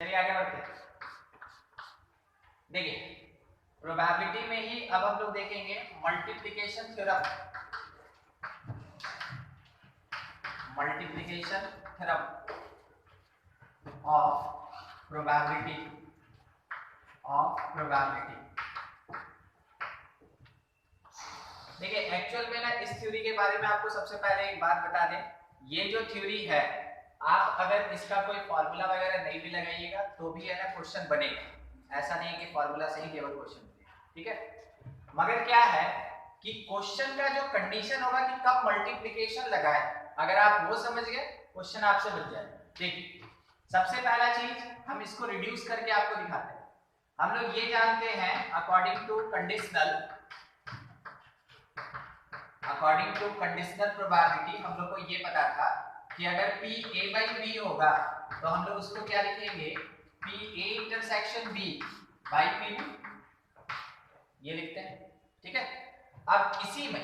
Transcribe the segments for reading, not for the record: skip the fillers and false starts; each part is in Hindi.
चलिए आगे बढ़ते हैं। देखिए प्रोबेबिलिटी में ही अब हम लोग देखेंगे multiplication theorem. Multiplication theorem of probability देखिए एक्चुअल में ना इस थ्योरी के बारे में आपको सबसे पहले एक बात बता दें, ये जो थ्योरी है आप अगर इसका कोई फॉर्मूला वगैरह नहीं भी लगाइएगा तो भी है ना क्वेश्चन बनेगा, ऐसा नहीं कि फॉर्मूला से ही केवल क्वेश्चन बनेगा, ठीक है। मगर क्या है कि क्वेश्चन का जो कंडीशन होगा कि कब मल्टीप्लिकेशन लगाए, अगर आप वो समझ गए क्वेश्चन आपसे बन जाएगा। देखिए सबसे पहला चीज हम इसको रिड्यूस करके आपको दिखाते हैं। हम लोग ये जानते हैं अकॉर्डिंग टू कंडीशनल प्रोबेबिलिटी हम लोग को ये पता था कि अगर P A by B होगा तो हम लोग उसको क्या लिखेंगे, P A intersection B by P B, ये लिखते हैं, ठीक है। अब इसी में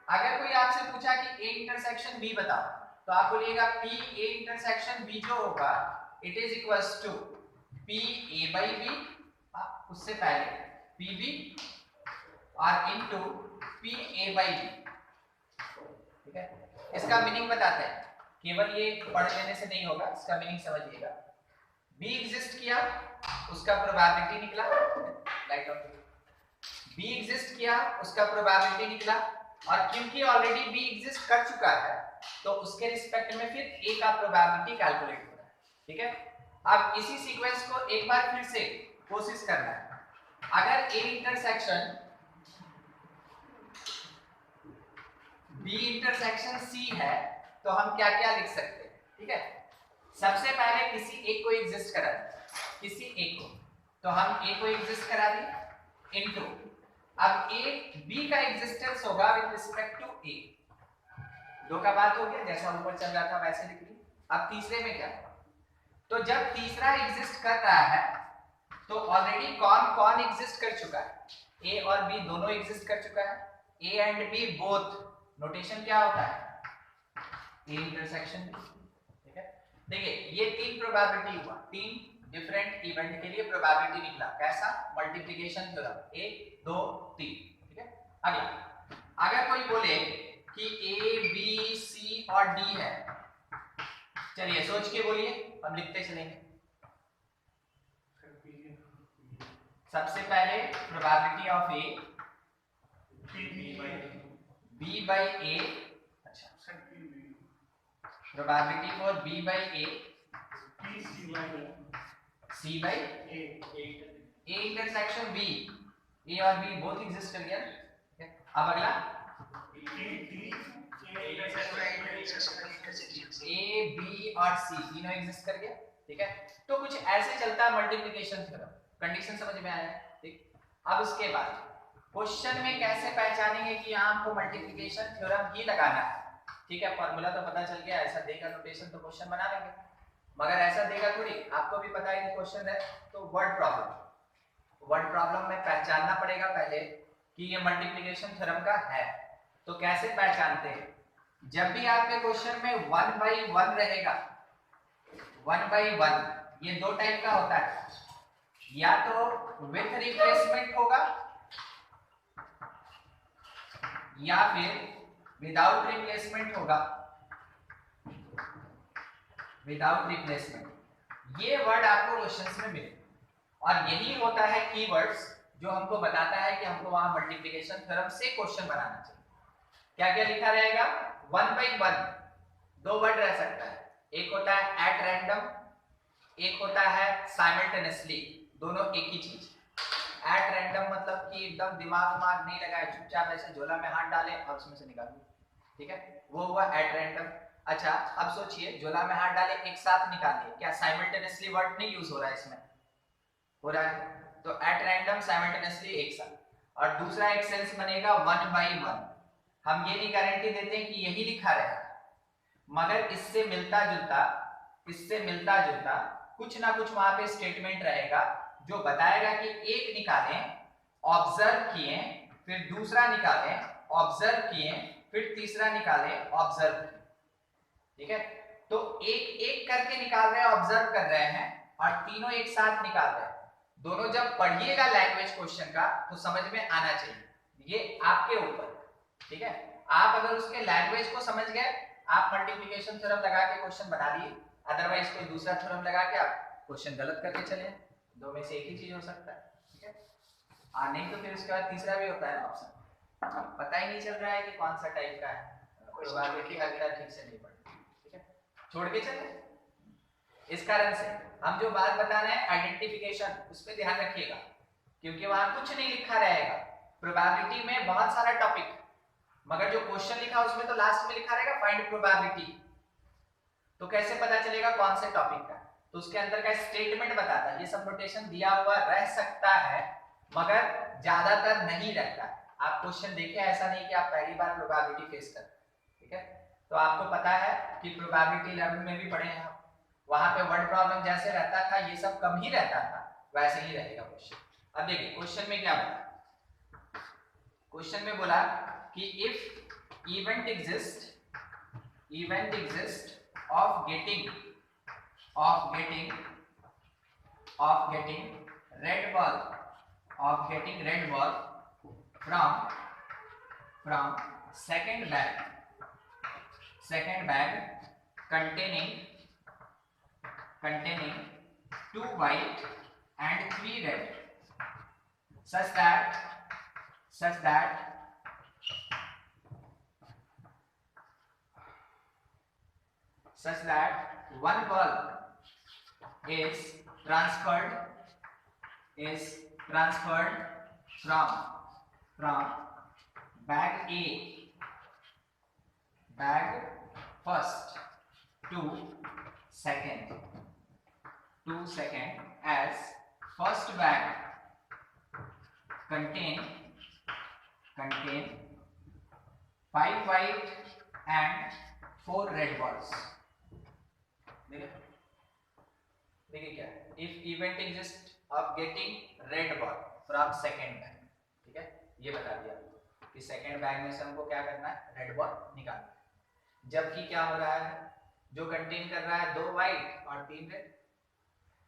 अगर कोई आपसे पूछा कि A इंटरसेक्शन B बताओ तो आप बोलिएगा P A इंटरसेक्शन B जो होगा it is equals to P A by B, उससे पहले P B और into P A by B, ठीक है। इसका मीनिंग बताते हैं, केवल ये पढ़ लेने से नहीं होगा, इसका मीनिंग समझिएगा। B एग्जिस्ट किया उसका प्रोबेबिलिटी निकला, राइट ऑन। B एग्जिस्ट किया उसका प्रोबेबिलिटी निकला, और क्योंकि ऑलरेडी B एग्जिस्ट कर चुका है तो उसके रिस्पेक्ट में फिर A का प्रोबेबिलिटी कैलकुलेट हो रहा है, ठीक है। अब इसी सीक्वेंस को एक बार फिर से कोशिश करना है। अगर A intersection B intersection C है तो हम क्या क्या लिख सकते हैं, ठीक है। सबसे पहले किसी एक को एग्जिस्ट करा दें, किसी एक को, तो हम A को एग्जिस्ट करा दें इनटू, अब A B का एग्जिस्टेंस होगा विद रिस्पेक्ट टू A, दो का बात हो गया, जैसा ऊपर चल रहा था वैसे लिख ली। अब तीसरे में क्या, तो जब तीसरा एग्जिस्ट कर रहा है तो ऑलरेडी कौन कौन एग्जिस्ट कर चुका है, A और B दोनों एग्जिस्ट कर चुका है, A and B both, notation क्या होता है A इंटरसेक्शन B, ठीक है। देखिए ये तीन प्रोबेबिलिटी हुआ, तीन डिफरेंट इवेंट के लिए प्रोबेबिलिटी निकला, कैसा, मल्टीप्लिकेशन थ्योरम 1 2 3, ठीक है। अगला अगर कोई बोले कि A B C और D है, चलिए सोच के बोलिए, हम लिखते चलेंगे। सबसे पहले probability of A B by A, अच्छा probability for B by A C by A intersection B, A और B बोथ एग्जिस्ट कर गया, ठीक है। अब अगला A B और C तीनों एग्जिस्ट कर गया, ठीक है। तो कुछ ऐसे चलता है मल्टीप्लिकेशन थ्योरम, कंडीशन समझ में आया, ठीक। अब उसके बाद क्वेश्चन में कैसे पहचानेंगे कि यहाँ हमको मल्टीप्लिकेशन थ्योरम ही लगाना है, ठीक है। फॉर्मूला तो पता चल गया, ऐसा देगा नोटेशन तो क्वेश्चन बना लेंगे, मगर ऐसा देगा थोड़ी, आपको भी पता है कि क्वेश्चन है तो वर्ड प्रॉब्लम में पहचानना पड़ेगा पहले कि ये मल्टीप्लिकेशन थ्योरम का है। तो कैसे पहचानते हैं, जब भी आपके क्वेश्चन में 1 by 1 रहेगा, 1 by 1 ये दो टाइप का होता है, या तो विथ रिप्लेसमेंट होगा या फिर विदाउट रिप्लेसमेंट होगा, विदाउट रिप्लेसमेंट, ये वर्ड आपको क्वेश्चंस में मिले, और यही होता है कीवर्ड्स जो हमको बताता है कि हमको वहां मल्टीप्लिकेशन थ्योरम से क्वेश्चन बनाना चाहिए। क्या क्या लिखा रहेगा, 1 by 1 दो वर्ड रह सकता है, एक होता है एट रैंडम, एक होता है साइमल्टेनियसली, दोनों एक ही चीज। एट रैंडम मतलब कि एकदम दिमाग नहीं लगाए, चुपचाप ऐसे झोला में हाथ डाले और उसमें से निकाल दिए, ठीक है, वो हुआ एट रैंडम। अच्छा अब सोचिए, झोला में हाथ डाले एक साथ निकालिए, क्या साइमल्टेनियसली वर्ड नहीं यूज हो रहा है इसमें, हो रहा है, तो एट रैंडम साइमल्टेनियसली एक साथ। और दूसरा एक सेंस बनेगा 1 by 1, हम ये नहीं गारंटी देते हैं कि यही लिखा रहेगा, मगर इससे मिलता जुलता कुछ ना कुछ वहां पे स्टेटमेंट रहेगा जो बताएगा कि एक निकालें ऑब्जर्व किए, फिर दूसरा निकालें ऑब्जर्व किए, फिर तीसरा निकालें ऑब्जर्व किए, ठीक है। तो एक एक करके निकाल रहे हैं, ऑब्जर्व कर रहे हैं, और तीनों एक साथ निकाल रहे हैं। दोनों जब पढ़िएगा लैंग्वेज क्वेश्चन का तो समझ में आना चाहिए, ये आपके ऊपर, ठीक है। आप अगर उसके लैंग्वेज को समझ गए, आप मल्टीप्लिकेशन थ्योरम लगा के क्वेश्चन बना लिए, अदरवाइज कोई दूसरा थ्योरम लगा के आप क्वेश्चन गलत करके चले, दो में से एक ही चीज हो सकता है, ठीक है। नहीं तो फिर उसके बाद तीसरा भी होता है ना ऑप्शन, पता ही नहीं चल रहा है कि कौन सा टाइप का है, प्रोबेबिलिटी वगैरह ठीक से नहीं पढ़ी, ठीक है, छोड़ के चले। इस कारण से हम जो बात बता रहे हैं आइडेंटिफिकेशन, उस पर ध्यान रखिएगा, क्योंकि वहां कुछ नहीं लिखा रहेगा। प्रोबेबिलिटी में बहुत सारा टॉपिक, मगर जो क्वेश्चन लिखा उसमें तो लास्ट में लिखा रहेगा फाइंड प्रोबेबिलिटी, तो कैसे पता चलेगा कौन से टॉपिक का, तो उसके अंदर का स्टेटमेंट बताता है। ये सब नोटेशन दिया हुआ रह सकता है मगर ज्यादातर नहीं रहता है। आप क्वेश्चन देखें, ऐसा नहीं कि आप पहली बार प्रोबेबिलिटी फेस कर, ठीक है। तो आपको पता है कि प्रोबेबिलिटी 11 में भी पढ़े हैं, वहां पे वर्ड प्रॉब्लम जैसे रहता था ये सब कम ही रहता था, वैसे ही रहेगा क्वेश्चन। अब देखिए क्वेश्चन में क्या बोला, क्वेश्चन में बोला कि if event exist of getting red ball from second bag containing 2 white and 3 red, such that one ball is transferred from bag A, bag first to second as first bag contain 5 white and 4 red balls। देखिए क्या, if event exist of getting red ball from second bag, ठीक है, ये बता दिया कि सेकेंड बैग में से हमको क्या करना है, रेड बॉल निकालना है। जबकि क्या हो रहा है, जो कंटेन कर रहा है 2 वाइट और 3 रेड,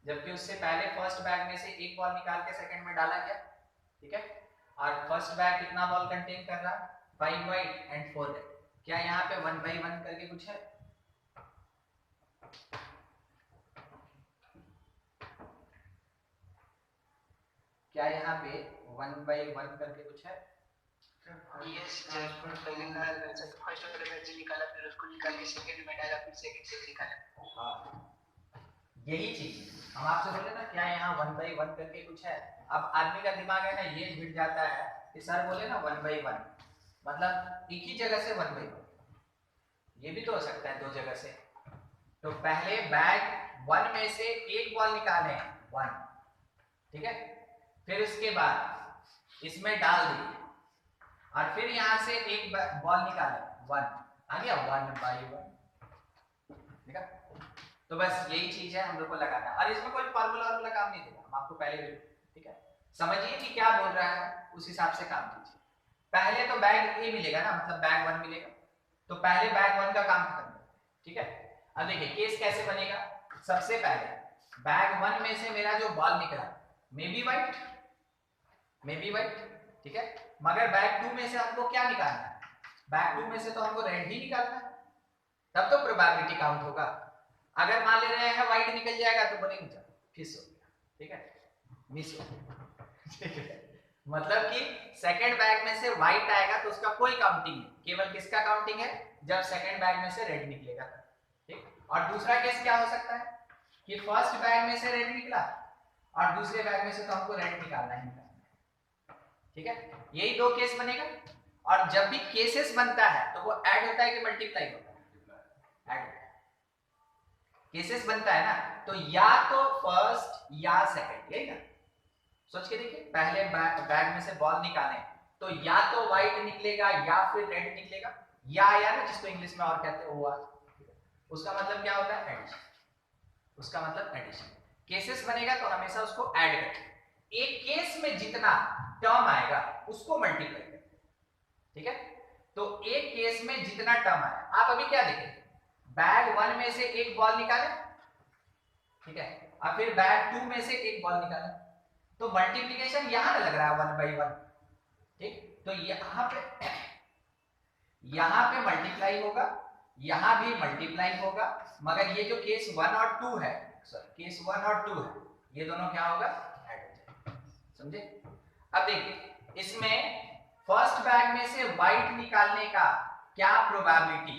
जबकि उससे पहले फर्स्ट बैग में से एक बॉल निकाल के सेकेंड में डाला गया, ठीक है। और फर्स्ट बैग कितना बॉल कंटेन कर रहा है, 5 वाइट एंड 4 रेड। क्या यहाँ पे 1 by 1 करके कुछ है, क्या यहाँ पे 1 by 1 करके कुछ है? यस, फर्स्ट वाले में से निकाला, फिर उसको निकाल के सेकंड में डाला, फिर सेकंड से निकाला। हाँ, यही चीज हम आपसे बोले ना, क्या यहाँ 1 by 1 करके कुछ है। अब आदमी का दिमाग है ना, ये भिड़ जाता है कि सर बोले ना 1 by 1, मतलब एक ही जगह से 1 by 1, ये भी तो हो सकता है 2 जगह से। तो पहले बैग 1 में से एक बॉल निकाले 1, ठीक है, फिर उसके बाद इसमें डाल दिए और फिर यहां से एक बॉल निकाले 1, आ गया 1 by 1, ठीक है। तो बस यही चीज है हम लोग को लगाना, और इसमें कोई फार्मूला काम नहीं देगा, हम आपको पहले भी, ठीक है, समझिए कि क्या बोल रहा है, उस हिसाब से काम कीजिए। पहले तो बैग ए मिलेगा ना, मतलब बैग 1 मिलेगा, तो पहले बैग 1 का काम खत्म करते हैं, ठीक है। अब देखिए केस कैसे बनेगा, सबसे पहले बैग 1 में से मेरा जो बॉल निकला मे बी वाइट, ठीक है, मगर बैग 2 में से हमको क्या निकालना है, बैग 2 में से तो हमको रेड ही निकालना है, तब तो प्रोबेबिलिटी काउंट होगा। अगर मान ले रहे हैं व्हाइट निकल जाएगा तो बोलेंगे चलो फिस हो गया, ठीक है, मिस हो गया, ठीक है। मतलब कि सेकंड बैग में से व्हाइट आएगा तो उसका कोई काउंटिंग नहीं, केवल किसका काउंटिंग है, जब सेकंड बैग में से रेड निकलेगा, ठीक। और दूसरा केस क्या हो सकता है कि फर्स्ट बैग में से रेड निकला और दूसरे बैग में से तो हमको रेड निकालना ही निकालना है, ठीक है। यही 2 केस बनेगा, और जब भी केसेस बनता है तो वो ऐड होता है कि मल्टीप्लाई होता है, ऐड केसेस बनता है ना, तो या तो फर्स्ट या सेकंड, यही ना, सोच के देखिए, पहले बैग में से बॉल निकालें तो या तो व्हाइट निकलेगा या फिर रेड निकलेगा, या ना जिसको इंग्लिश में और कहते हैं वो, उसका मतलब क्या होता है, एडिशन, उसका मतलब एडिशन। केसेस बनेगा तो हमेशा उसको ऐड करें, एक केस में जितना टर्म आएगा उसको मल्टीप्लाई करें, ठीक है। तो एक केस में जितना टर्म आया, आप अभी क्या देखेंगे, बैग 1 में से एक बॉल निकाले ठीक है। अब फिर बैग 2 में से एक बॉल निकालें, तो मल्टीप्लिकेशन यहां लग रहा है 1 by 1, ठीक। तो यहां पे मल्टीप्लाई होगा, यहां भी मल्टीप्लाई होगा, मगर ये जो केस 1 और 2 है, सॉरी केस 1 और 2 है, ये दोनों क्या होगा, ऐड हो जाएगा, समझे। अब देखिए इसमें फर्स्ट बैग में से व्हाइट निकालने का क्या प्रोबेबिलिटी,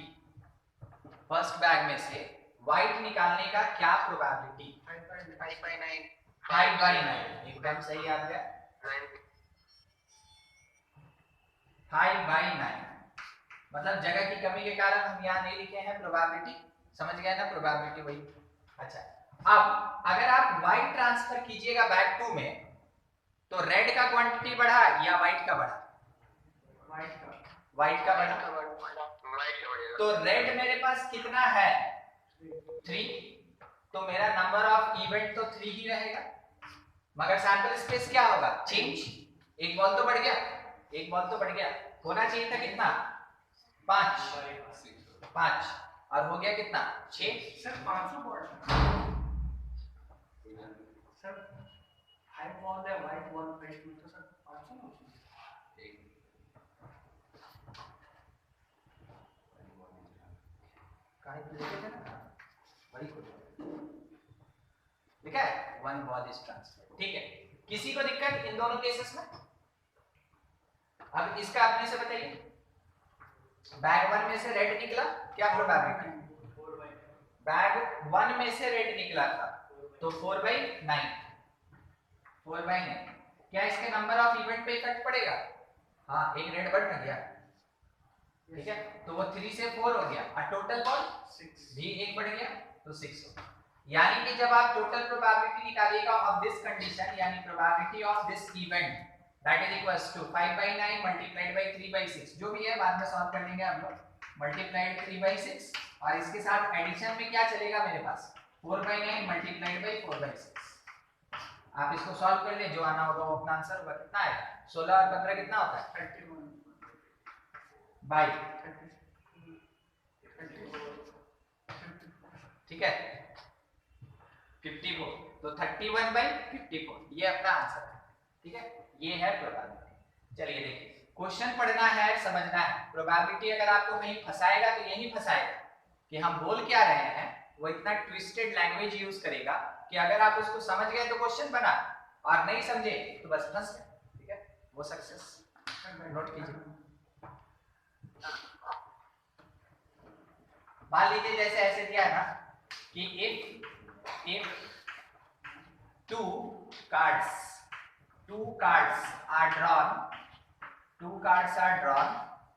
फर्स्ट बैग में से व्हाइट निकालने का क्या प्रोबेबिलिटी, 5/9 5/9, एकदम सही आ गया, 5/9। मतलब जगह की कमी के कारण हम यहाँ नहीं लिखे हैं प्रोबेबिलिटी, समझ गए ना, प्रोबेबिलिटी वही। अच्छा, अब अगर आप व्हाइट ट्रांसफर कीजिएगा बैग 2 में, तो रेड का क्वांटिटी बढ़ा या व्हाइट का बढ़ा, व्हाइट का बढ़ा, तो रेड मेरे पास कितना है 3, तो मेरा नंबर ऑफ इवेंट तो 3 ही रहेगा, मगर सैंपल स्पेस क्या होगा, चेंज, एक बॉल तो बढ़ गया, एक बॉल तो बढ़ गया, होना चाहिए था कितना 5 और हो गया कितना 6। Sir 500 ball sir, high ball है वाइट बॉल बेस्ट में, तो सर 500 ना ठीक है, 1 बॉल इज ट्रांसफर, ठीक है। किसी को दिक्कत इन दोनों केसेस में? अब इसका अपने से बताइए, बैग 1 में से रेड निकला, क्या प्रोबेबिलिटी, बैग 1 में से रेड निकला था, तो 4/9, 4/9। क्या इसके नंबर ऑफ इवेंट पे इफेक्ट पड़ेगा, हाँ एक रेड बढ़ गया, ठीक है, तो वो 3 से 4 हो गया, और टोटल बॉल 6 भी एक बढ़ गया, तो 6 हो गया। यानी कि जब आप टोटल प्रोबेबिलिटी निकालिएगा ऑफ दिस कंडीशन, यानी probability of this event, that is equals to 5/9 multiplied by 3/6, जो भी है बाद में सॉल्व कर लेंगे हम लोग, मल्टीप्लाइड 3/6, और इसके साथ एडिशन में क्या चलेगा मेरे पास 4/9 मल्टीप्लाइड बाय 4/6। आप इसको सॉल्व कर ले, जो आना होगा वो अपना आंसर होगा, कितना आएगा 16 और 15 कितना होता है 31 बाय, ठीक है 54, तो 31/54 ये अपना आंसर है, ठीक है, ये है प्रोबेबिलिटी। चलिए देखिए क्वेश्चन पढ़ना है, समझना है, प्रोबेबिलिटी अगर आपको कहीं फंसाएगा तो यही फंसाएगा कि हम बोल क्या रहे हैं, वो इतना ट्विस्टेड लैंग्वेज यूज करेगा कि अगर आप उसको समझ गए तो क्वेश्चन बना, और नहीं समझे तो बस फंस गए, ठीक है, वो सक्सेस नोट कीजिए। मान लीजिए जैसे ऐसे दिया है ना कि if two cards are drawn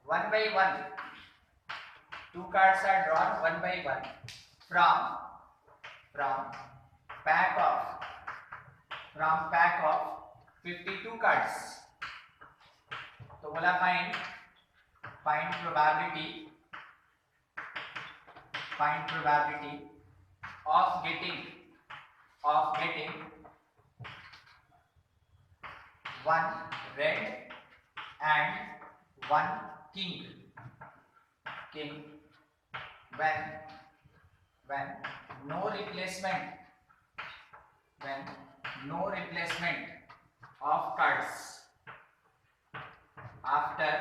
one by one, two cards are drawn one by one from pack of 52 cards, तो बोला find probability of getting one red and one king when no replacement of cards after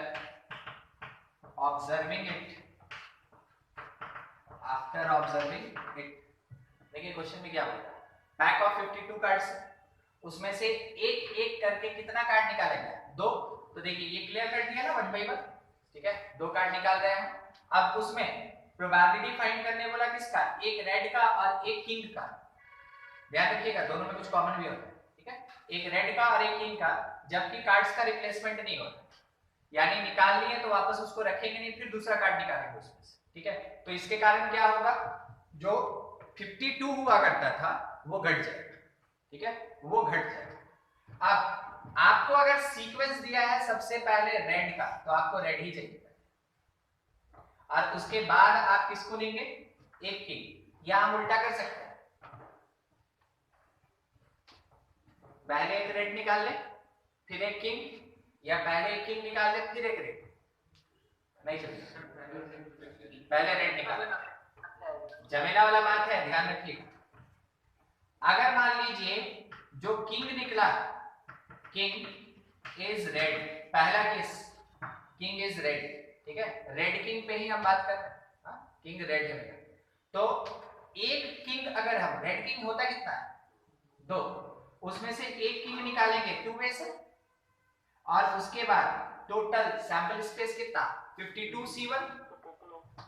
observing it। देखिए क्वेश्चन में क्या बोलता है, पैक ऑफ 52 कार्ड्स, उसमें से एक एक करके कितना कार्ड निकालेंगे 2, तो देखिए ये क्लियर कर दिया ना 1 by 1, ठीक है, 2 कार्ड निकाल रहे हैं। अब उसमें प्रोबेबिलिटी फाइंड करने बोला किसका, एक रेड का और एक किंग का, ध्यान रखिएगा दोनों में कुछ कॉमन भी होता है, ठीक है, एक रेड का और एक किंग का, जबकि कार्ड्स का रिप्लेसमेंट नहीं होता, यानी निकाल लिए तो वापस उसको रखेंगे नहीं, फिर दूसरा कार्ड निकालेंगे उसमें से, ठीक है, तो इसके कारण क्या होगा, जो 52 हुआ करता था वो घट जाएगा, ठीक है, वो घट जाएगा। अब आपको अगर सीक्वेंस दिया है सबसे पहले रेड का, तो आपको रेड ही चाहिए, और उसके बाद आप किसको लेंगे, एक किंग, या हम उल्टा कर सकते हैं, पहले एक रेड निकाल ले फिर एक किंग, या पहले एक किंग निकाल ले फिर एक रेड, नहीं चलेगा, पहले रेड निकाल, जमेला वाला बात है, ध्यान रखिएगा, अगर मान लीजिए जो किंग निकला, किंग इज रेड, पहला केस किंग इज रेड, ठीक है, रेड किंग पे ही हम बात कर रहे हैं, किंग रेड है। तो एक किंग, अगर हम रेड किंग होता कितना है, 2, उसमें से एक किंग निकालेंगे 2 में से, और उसके बाद टोटल सैंपल स्पेस कितना 52C1,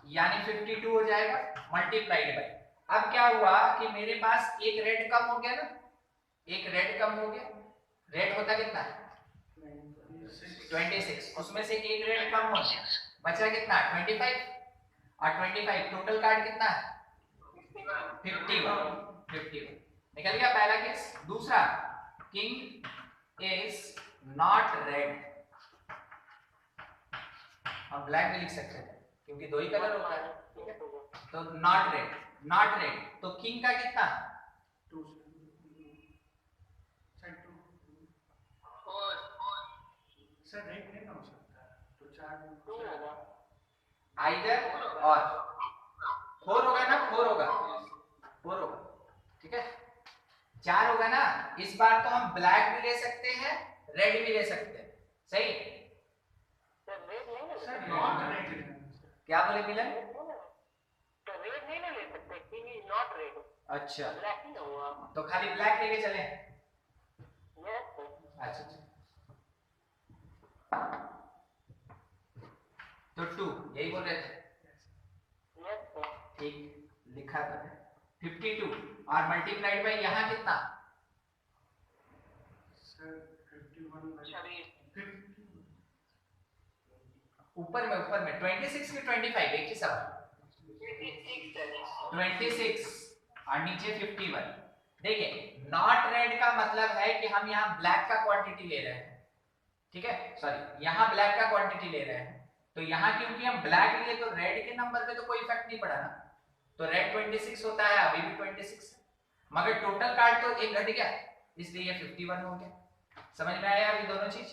यानी 52 हो जाएगा मल्टीप्लाइड बाय। अब क्या हुआ कि मेरे पास एक रेड कम हो गया ना, एक रेड कम हो गया, रेड होता कितना है 26, उसमें से एक रेड कम हो गया, बचा कितना 25, और 25 टोटल कार्ड कितना है 51 निकल गया पहला केस। दूसरा, किंग इज नॉट रेड, हम ब्लैक भी लिख सकते हैं क्योंकि 2 ही कलर होता है, ठीक है, तो नॉट रेड, नॉट रेड, तो किंग का कितना 2 सर रेड नहीं हो सकता, तो 4 आइदर और 4 होगा ना, 4 होगा, ठीक है, 4 होगा ना। इस बार तो हम ब्लैक भी ले सकते हैं, रेड भी ले सकते हैं, सही। सर नॉट रेड, क्या बोले मिलन? रेड नहीं ले सकते, किंग इज नॉट रेड, अच्छा, ब्लैक ही होगा। तो खाली ब्लैक लेके चले। यस अच्छा, तो 2 यही बोल रहे थे, यस ठीक, लिखा था 52 और मल्टीप्लाइड बाय यहाँ कितना सर 51 ऊपर में 26 की 25 एक ही सवाल, 26 और नीचे 51। देखिए नॉट रेड का मतलब है कि हम यहाँ ब्लैक का क्वांटिटी ले रहे हैं, ठीक है, सॉरी यहाँ ब्लैक का क्वांटिटी ले रहे हैं, तो यहाँ क्योंकि हम ब्लैक लिए तो रेड के नंबर पे तो कोई इफेक्ट नहीं पड़ा ना, तो रेड 26 होता है, अभी भी 26, मगर टोटल कार्ड तो एक घट गया, इसलिए ये 51 हो गया। समझ में आया अभी दोनों चीज?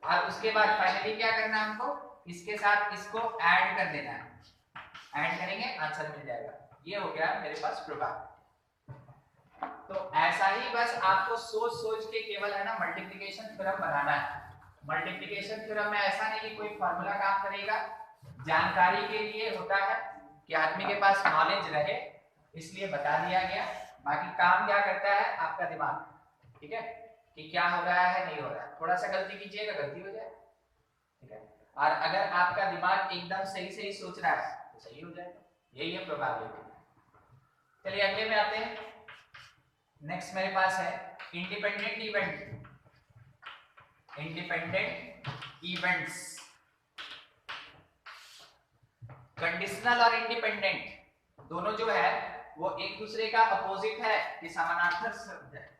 और उसके बाद फाइनली क्या करना है हमको, इसके साथ इसको ऐड कर देना है, ऐड करेंगे आंसर मिल जाएगा। ये हो गया मेरे पास प्रोबेबिलिटी। तो ऐसा ही बस आपको सोच सोच के केवल है ना मल्टीप्लिकेशन थ्योरम बनाना है। मल्टीप्लिकेशन थ्योरम में ऐसा नहीं कि कोई फार्मूला काम करेगा, जानकारी के लिए होता है कि आदमी के पास नॉलेज रहे, इसलिए बता दिया गया। बाकी काम क्या करता है आपका दिमाग, ठीक है, कि क्या हो रहा है नहीं हो रहा है, थोड़ा सा गलती कीजिएगा गलती हो जाए, ठीक है, और अगर आपका दिमाग एकदम सही सही सोच रहा है तो सही हो जाएगा, यही है प्रोबेबिलिटी। चलिए अगले में आते हैं। नेक्स्ट मेरे पास है independent event, independent events, conditional और इंडिपेंडेंट दोनों जो है वो एक दूसरे का अपोजिट है कि समानार्थक शब्द है।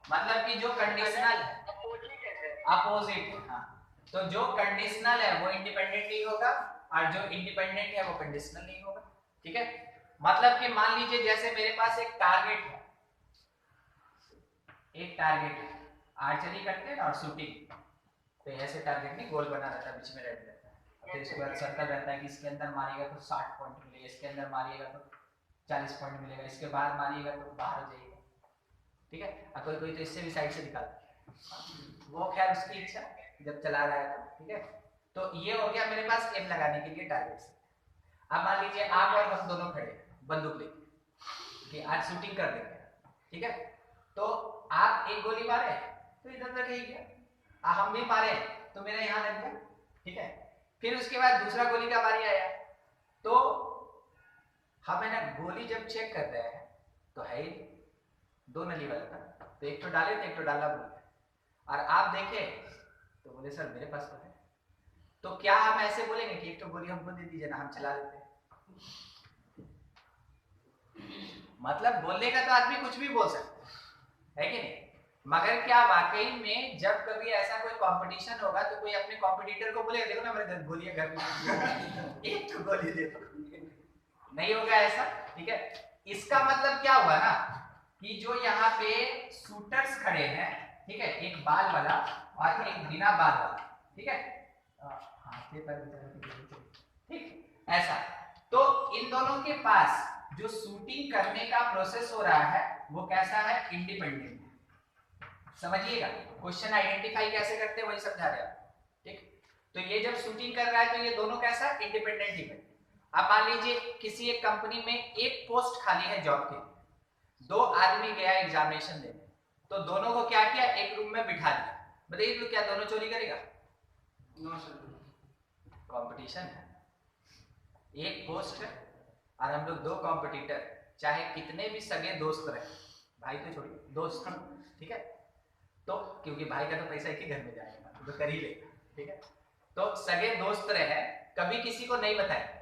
मतलब कि जो कंडीशनल है अपोजिट, हाँ, तो जो कंडीशनल है वो इंडिपेंडेंट नहीं होगा और जो इंडिपेंडेंट है वो कंडीशनल नहीं होगा, ठीक है। मतलब कि मान लीजिए जैसे मेरे पास एक टारगेट है, एक टारगेट है, आर्चरी करते हैं और शूटिंग, तो ऐसे टारगेट नहीं गोल बना रहता है, बीच में रेड रहता है, फिर इसके बाद सर्कल रहता है कि इसके अंदर मारिएगा तो 60 पॉइंट मिलेगा, इसके अंदर मारिएगा तो 40 पॉइंट मिलेगा, इसके बाहर मारिएगा तो बाहर हो जाएगा, ठीक है। और कोई कोई तो इससे भी साइड से निकालता है, वो खैर उसकी इच्छा जब चला रहा है तो, ठीक है। तो ये हो गया मेरे पास एम लगाने के लिए टारगेट से। अब मान लीजिए आप और हम दोनों खड़े बंदूक लेके कि आज शूटिंग कर देंगे, ठीक है, तो आप एक गोली मारे तो इधर तक ही गया, हम भी मारे तो मेरा यहाँ लग गया, ठीक है। फिर उसके बाद दूसरा गोली का बारी आया, तो हम है ना गोली जब चेक कर रहे हैं तो है दो नली वाला था, तो एक तो डाले तो एक तो डालना भूल गए, और आप देखे तो बोले सर मेरे पास तो है, तो क्या हम ऐसे बोलेंगे कि एक तो गोली हमको दे दीजिए ना, हम चला लेते हैं? मतलब बोलने का तो आदमी कुछ भी बोल सकता है कि नहीं, मगर क्या वाकई में जब कभी ऐसा कोई कंपटीशन होगा तो कोई अपने कॉम्पिटिटर को बोलेगा देखो ना मेरे गोली है घर में एक तो गोली दे दो, नहीं होगा ऐसा, ठीक है। इसका मतलब क्या हुआ ना कि जो यहाँ पे शूटर्स खड़े हैं, ठीक है, एक बाल वाला और एक बिना बाल वाला, ठीक है, ठीक ऐसा, तो इन दोनों के पास जो शूटिंग करने का प्रोसेस हो रहा है वो कैसा है, इंडिपेंडेंट। समझिएगा, क्वेश्चन आइडेंटिफाई कैसे करते हैं वही समझा रहे हैं, ठीक। तो ये जब शूटिंग कर रहा है तो ये दोनों कैसा, इंडिपेंडेंट ही है। अब मान लीजिए किसी एक कंपनी में एक पोस्ट खाली है जॉब के, 2 आदमी गया एग्जामिनेशन देने, तो दोनों को क्या किया, एक रूम में बिठा दिया। बताइए तो क्या दोनों चोरी करेगा? No sir. कंपटीशन है, एक पोस्ट है और हम लोग 2 कॉम्पिटिटर, चाहे कितने भी सगे दोस्त रहे, भाई तो छोड़िए दोस्त, ठीक है। तो क्योंकि भाई का तो पैसा एक ही घर में जाएगा तो कर ही लेगा, ठीक है। तो सगे दोस्त रहे, कभी किसी को नहीं बताए,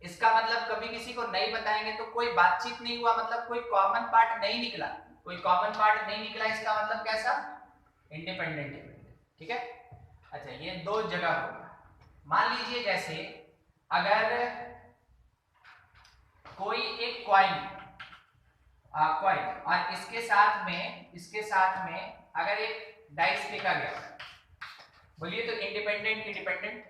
इसका मतलब कभी किसी को नहीं बताएंगे तो कोई बातचीत नहीं हुआ, मतलब कोई कॉमन पार्ट नहीं निकला, कोई कॉमन पार्ट नहीं निकला, इसका मतलब कैसा, इंडिपेंडेंट, ठीक है। अच्छा, ये 2 जगह हो गया। मान लीजिए जैसे अगर कोई एक कॉइन और इसके साथ में अगर एक डाइस फेंका गया, बोलिए तो इंडिपेंडेंट इंडिपेंडेंट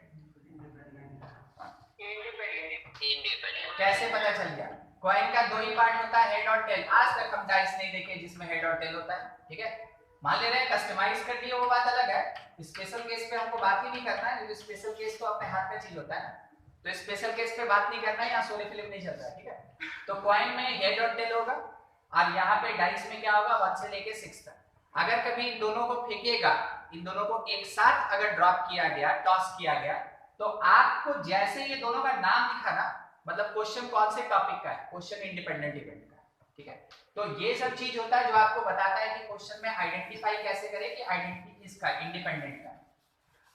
कैसे पता चल गया? कॉइन का 2 ही पार्ट होता है, हेड और टेल। आज तक हम डाइस नहीं देखे जिसमें हेड और टेल होता है, ठीक है। मान ले रहे हैं कस्टमाइज कर दिए, वो बात अलग है। स्पेशल केस पे हमको बात ही नहीं करना है, क्योंकि स्पेशल केस तो अपने हाथ में चीज होता है, तो स्पेशल केस पे बात नहीं करना है, यहाँ सोनी फिल्म नहीं चल रहा है, ठीक है। तो कॉइन में हेड और टेल होगा और यहाँ पे डाइस में क्या होगा, 1 से लेके 6 तक। अगर कभी इन दोनों को फेंकेगा, इन दोनों को एक साथ अगर ड्रॉप किया गया, टॉस किया गया, तो आपको जैसे ये दोनों का नाम दिखा ना, मतलब क्वेश्चन कौन से टॉपिक का है, क्वेश्चन इंडिपेंडेंट इवेंट का, ठीक है। तो ये सब चीज होता है जो आपको बताता है कि क्वेश्चन में आइडेंटिफाई कैसे करें कि आइडेंटिटी किसका, इंडिपेंडेंट का।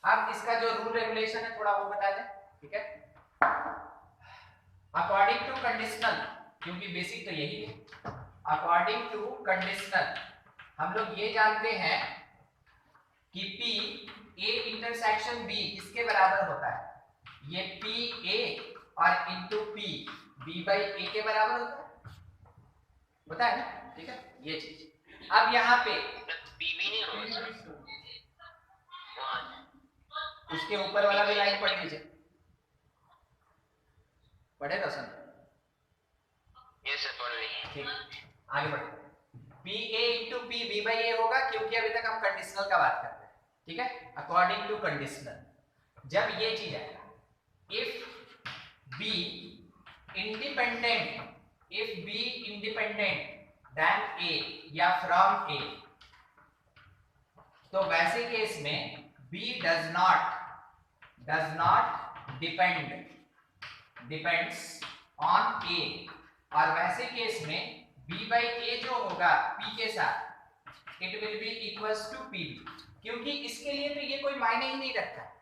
अब इसका जो रूल रेगुलेशन है थोड़ा वो बता दें, ठीक है। अकॉर्डिंग टू कंडीशनल, क्योंकि बेसिक तो यही है, अकॉर्डिंग टू कंडीशनल हम लोग ये जानते हैं कि P A इंटरसेक्शन B किसके बराबर होता है, ये P A और into P B by A के बराबर होता है ना, ठीक है, ये चीज। अब यहाँ पे B भी नहीं होगा, उसके ऊपर वाला भी लाइन पढ़ लीजिए, पढ़े तो सुन, ये सर पढ़ रही है, ठीक, आगे बढ़े। P A into P B by A होगा, क्योंकि अभी तक हम कंडीशनल का बात कर रहे हैं, ठीक है। अकॉर्डिंग टू कंडीशनल जब ये चीज आएगा, if B independent, if B independent than A या from A, तो वैसे केस में B does not depends on A, और वैसे केस में B by A जो होगा P के साथ, it will be equals to PB, क्योंकि इसके लिए तो ये कोई मायने ही नहीं रखता है।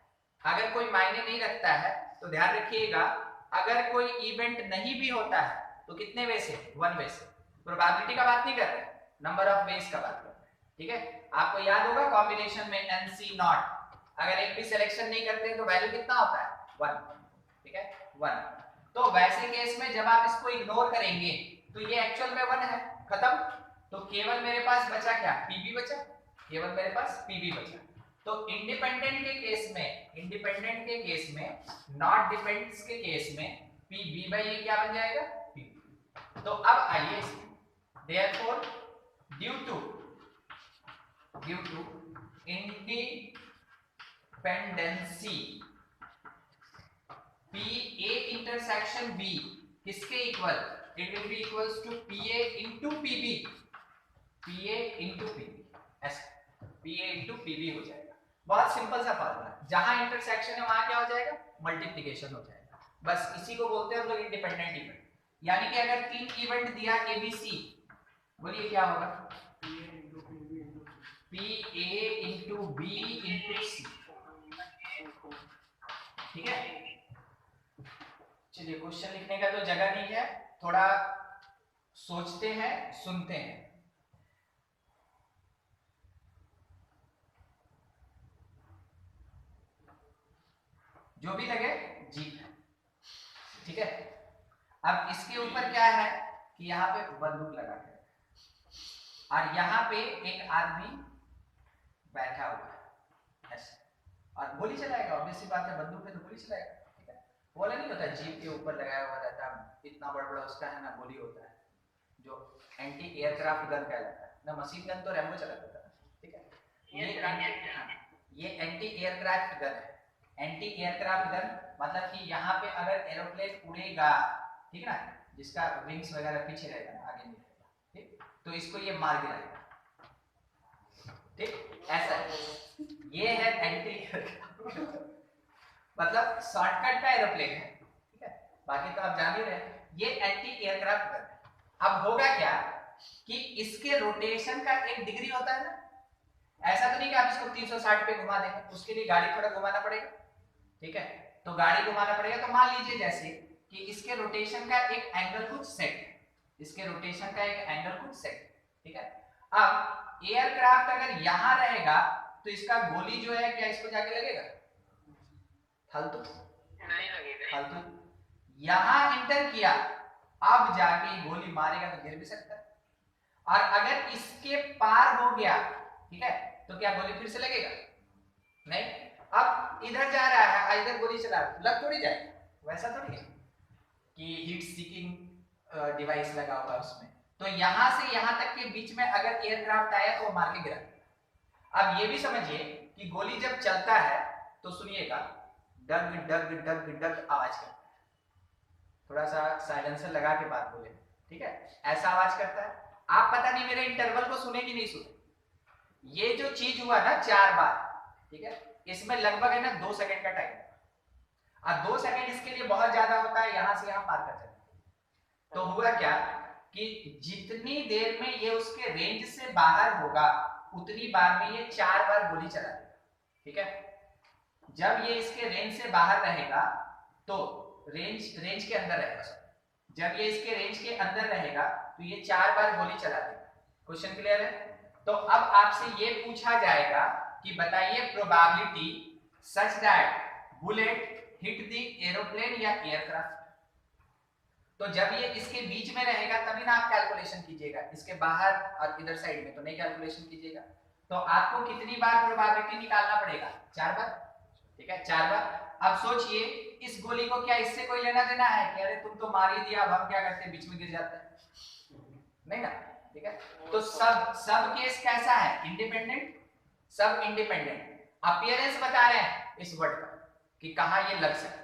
अगर कोई मायने नहीं रखता है तो ध्यान रखिएगा, अगर कोई इवेंट नहीं भी होता है तो कितने वे से, 1 वे से। प्रोबेबिलिटी का बात नहीं कर रहे, नंबर ऑफ वेज का बात कर रहे हैं, ठीक है। आपको याद होगा कॉम्बिनेशन में NC नॉट, अगर एक भी सिलेक्शन नहीं करते तो वैल्यू कितना होता है, 1, ठीक है, 1। तो वैसे केस में जब आप इसको इग्नोर करेंगे तो ये एक्चुअल में 1 है, खत्म। तो केवल मेरे पास बचा क्या, PB बचा, केवल मेरे पास PB बचा। तो इंडिपेंडेंट के केस में, नॉट डिपेंड्स के केस में PB by A क्या बन जाएगा, PB। तो अब आइए, therefore due to independency PA intersection B किसके equal, it will be equals to PA into PB, PA into PB, ऐसा PA into PB हो जाएगा। बहुत सिंपल सा फॉर्मूला, जहां इंटरसेक्शन है वहां क्या हो जाएगा, मल्टीप्लिकेशन हो जाएगा। बस इसी को बोलते हैं हम लोग इंडिपेंडेंट इवेंट। यानी कि अगर 3 इवेंट दिया ABC, बोलिए क्या होगा, PA into B into C, ठीक है। चलिए, क्वेश्चन लिखने का तो जगह नहीं है, थोड़ा सोचते हैं, सुनते हैं। जो भी लगे जीत है, ठीक है। अब इसके ऊपर क्या है कि यहाँ पे बंदूक लगा है और यहाँ पे एक आदमी बैठा हुआ है ऐसे, और गोली चलाएगा, ऑब्वियस सी बात है, बंदूक पे तो गोली चलाएगा, ठीक है। बोला नहीं होता जीप के ऊपर लगाया हुआ रहता इतना बड़ा उसका है ना गोली होता है जो एंटी एयरक्राफ्ट गन कहलाता है ना। मशीन गन तो रैम्बो चला देता है, ठीक है। ये एंटी एयरक्राफ्ट गन है। एंटी एयरक्राफ्ट गन मतलब कि यहाँ पे अगर एरोप्लेन उड़ेगा, ठीक है ना, जिसका विंग्स वगैरह पीछे रहेगा, आगे नहीं रहेगा, ठीक, तो इसको ये मार गिराएगा, ठीक, ऐसा है। ये है एंटी एयरक्राफ्ट मतलब शॉर्टकट का एरोप्लेन है, ठीक है, बाकी तो आप जान ही रहे हैं। ये एंटी एयरक्राफ्ट गन है। अब होगा क्या कि इसके रोटेशन का एक डिग्री होता है ना, ऐसा तो नहीं कि आप इसको 360 पे घुमा देंगे, उसके लिए गाड़ी थोड़ा घुमाना पड़ेगा, ठीक है। तो गाड़ी घुमाना पड़ेगा, तो मान लीजिए जैसे कि इसके रोटेशन का एक एंगल कुछ सेट है, इसके रोटेशन का एक एंगल कुछ सेट, ठीक है। अब एयरक्राफ्ट अगर यहां रहेगा तो इसका गोली जो है क्या इसको जाके लगेगा? फालतू नहीं लगेगा। फालतू यहां इंटर किया, अब जाके गोली मारेगा तो गिर भी सकता है। और अगर इसके पार हो गया, ठीक है, तो क्या गोली फिर से लगेगा? नहीं। अब इधर जा रहा है, इधर गोली चला रहा है, लग थोड़ी जाएगा, वैसा थोड़ी है कि हीट सीकिंग डिवाइस लगा होगा उसमें। तो यहां से यहां तक के बीच में अगर एयरक्राफ्ट आया तो वो मार के गिरा। अब ये भी समझिए कि गोली जब चलता है तो सुनिएगा डग डग डग डग आवाज करता है। थोड़ा सा साइलेंसर लगा के बात बोले, ठीक है, ऐसा आवाज करता है। आप पता नहीं मेरे इंटरवल को सुने कि नहीं सुने। ये जो चीज हुआ ना 4 बार, ठीक है, इसमें लगभग है ना 2 सेकंड का टाइम, और 2 सेकंड इसके लिए बहुत ज्यादा होता है यहां से यहां पार कर जाए। तो हुआ क्या कि जितनी देर में ये उसके रेंज से बाहर होगा उतनी बार में ये 4 बार गोली चला देगा, ठीक है। जब ये इसके रेंज से बाहर रहेगा तो रेंज के अंदर रहेगा, जब ये इसके रेंज के अंदर रहेगा तो ये 4 बार गोली चला देगा। क्वेश्चन क्लियर है? तो अब आपसे ये पूछा जाएगा कि बताइए probability such that bullet hit the aeroplane या एयरक्राफ्ट। तो जब ये इसके बीच में रहेगा तभी ना आप कैलकुलेशन कीजिएगा, इसके बाहर और इधर साइड में तो नहीं कैलकुलेशन कीजिएगा। तो आपको कितनी बार प्रोबेबिलिटी निकालना पड़ेगा? 4 बार, ठीक है, 4 बार। अब सोचिए इस गोली को क्या इससे कोई लेना देना है कि अरे तुम तो मार ही दिया, अब हम क्या करते, बीच में गिर जाते हैं, नहीं ना, ठीक है। तो सब केस कैसा है? इंडिपेंडेंट, सब इंडिपेंडेंट। अपीयरेंस बता रहे हैं इस वर्ड का कि कहां ये लग सकता है।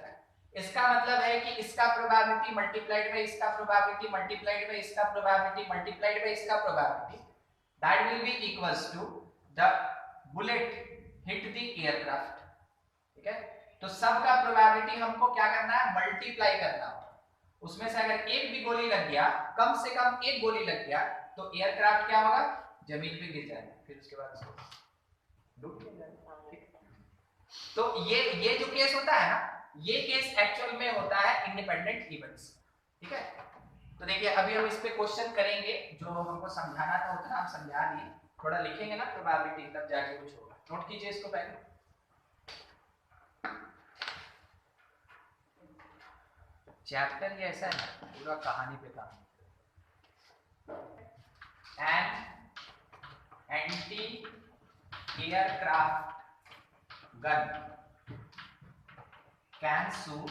इसका मतलब है कि इसका प्रोबेबिलिटी मल्टीप्लाइड बाय इसका प्रोबेबिलिटी मल्टीप्लाइड बाय इसका प्रोबेबिलिटी मल्टीप्लाइड बाय इसका probability, that will be equals to the bullet hit the aircraft, ठीक है। तो सब का प्रोबेबिलिटी हमको क्या करना है? मल्टीप्लाई करना होगा। उसमें से अगर एक भी गोली लग गया, कम से कम एक गोली लग गया, तो एयरक्राफ्ट क्या होगा? जमीन पे गिर जाएगा, फिर उसके बाद उसको डूब जाएगा। तो ये जो केस होता है ना, ये केस एक्चुअल में होता है इंडिपेंडेंट इवेंट्स, ठीक है। तो देखिए अभी हम इस पे क्वेश्चन करेंगे, जो हमको समझाना था उतना हम समझा दिए, थोड़ा लिखेंगे ना प्रोबेबिलिटी तब जाके कुछ होगा। नोट कीजिए इसको पहले। चैप्टर ये ऐसा है पूरा कहानी पे काम। An anti aircraft gun can shoot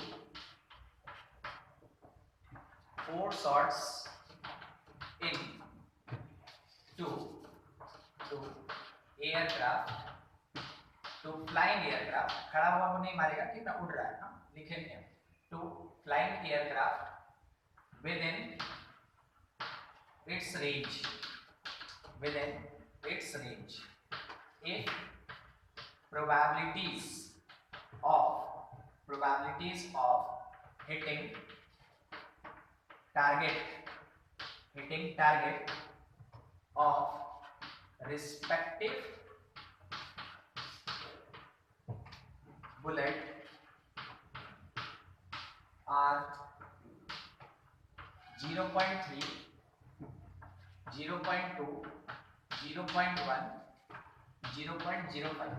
4 shots in to aircraft, to flying aircraft, खड़ा हुआ वो नहीं मारेगा, ठीक ना, उड़ रहा है, हम लिखेंगे to flying aircraft within its range, within its range, if probabilities of hitting target of respective bullet are 0.3, 0.2, 0.1, 0.05.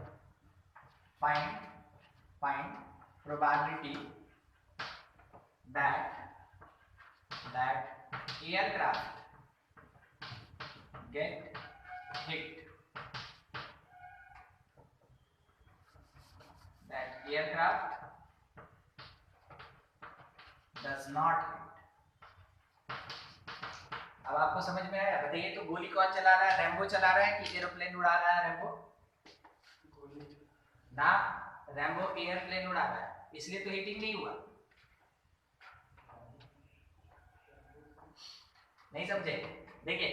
Find probability that aircraft get hit, that aircraft does not hit, अब आपको समझ में आया? बताइए तो गोली कौन चला रहा है? रैम्बो चला रहा है कि एरोप्लेन उड़ा रहा है? रैम्बो ना, रैम्बो एयरप्लेन उड़ा रहा है, इसलिए तो हीटिंग नहीं हुआ। नहीं समझे? देखिए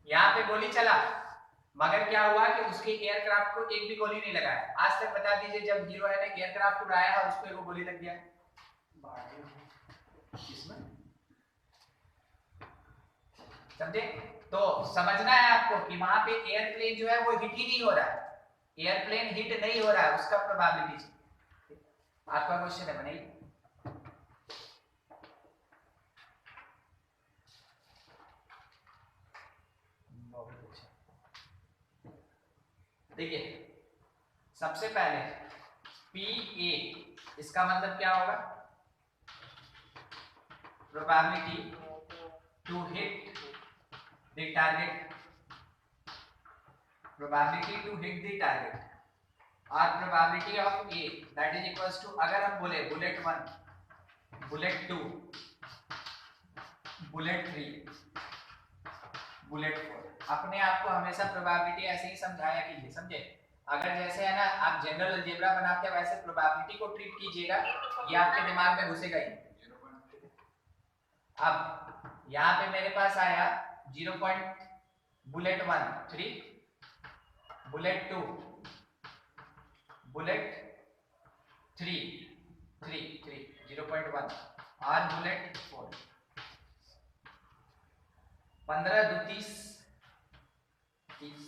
यहाँ पे गोली चला, मगर क्या हुआ कि उसके एयरक्राफ्ट को एक भी गोली नहीं लगा है। आज तक बता दीजिए जब हीरो है ने एयरक्राफ्ट उड़ाया और उसको एक गोली लग गया, किसमें? समझे? तो समझना है आपको कि वहां पे एयरप्लेन जो है वो हिट ही नहीं हो रहा है, एयरप्लेन हिट नहीं हो रहा है, उसका प्रोबेबिलिटी। आपका क्वेश्चन है, बनाइए। देखिए सबसे पहले PA इसका मतलब क्या होगा? Probability to hit the target, probability to hit the target और probability of A that is equals to, अगर हम बोले बुलेट 1, बुलेट 2, बुलेट 3, बुलेट 4, अपने आप को हमेशा प्रोबेबिलिटी ऐसे ही समझाया कीजिए, समझे? अगर जैसे है ना आप जनरल अलजेब्रा बनाते हैं वैसे प्रोबेबिलिटी को ट्रीट कीजिएगा, ये आपके दिमाग में घुसेगा ही। अब यहाँ पे मेरे पास आया 0. बुलेट 1 3, बुलेट 2, बुलेट 3 0.1 और बुलेट 4 15 2 30 30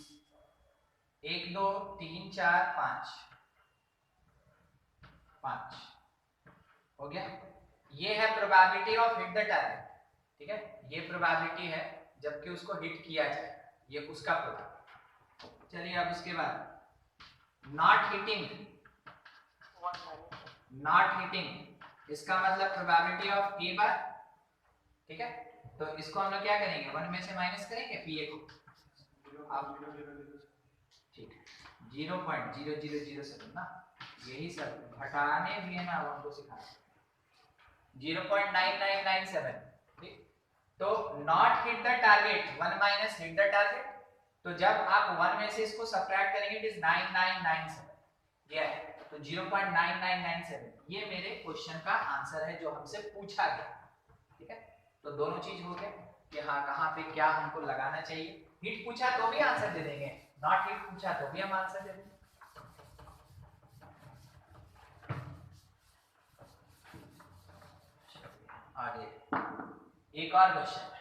1 2 3 4 5 5 हो गया। ये है probability of hit the target, ठीक है? ये प्रोबेबिलिटी है जबकि उसको हिट किया जाए, ये उसका प्रोबेबिलिटी। चलिए अब उसके बाद नॉट हिटिंग, नॉट हिटिंग इसका मतलब प्रोबेबिलिटी ऑफ A बार, ठीक है? तो इसको हम लोग क्या करेंगे, 1 में से माइनस करेंगे PA को, ठीक है 0.0007 ना, यही सब घटाने भी है ना अब हमको सिखाना, 0.9997, ठीक? तो not hit the target 1 minus hit the target, तो जब आप 1 में से इसको सब्ट्रैक्ट करेंगे इट इज 9997, ये है तो 0.9997 ये मेरे क्वेश्चन का आंसर है जो हमसे पूछा गया, ठीक है? तो दोनों चीज हो गए कि हाँ कहाँ पे क्या हमको लगाना चाहिए। हिट पूछा तो भी आंसर दे देंगे, नॉट हिट पूछा तो भी हम आंसर दे देंगे। आगे एक और क्वेश्चन है,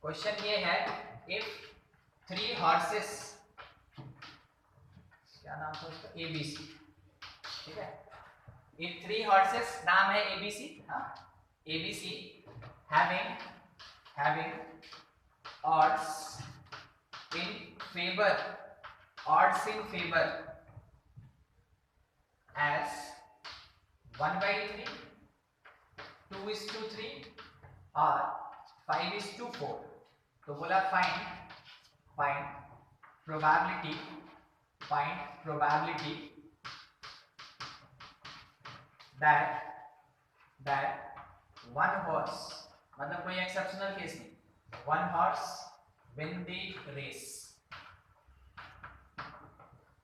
क्वेश्चन ये है इफ 3 हॉर्सेस, क्या नाम था उसका, ABC, ठीक है? इफ 3 हॉर्सेस नाम है ABC, हाँ ABC having odds in favor as 1/3, 2:3 और 5:4, तो बोला find probability that one horse, मतलब कोई एक्सेप्शनल केस नहीं, one horse win the race,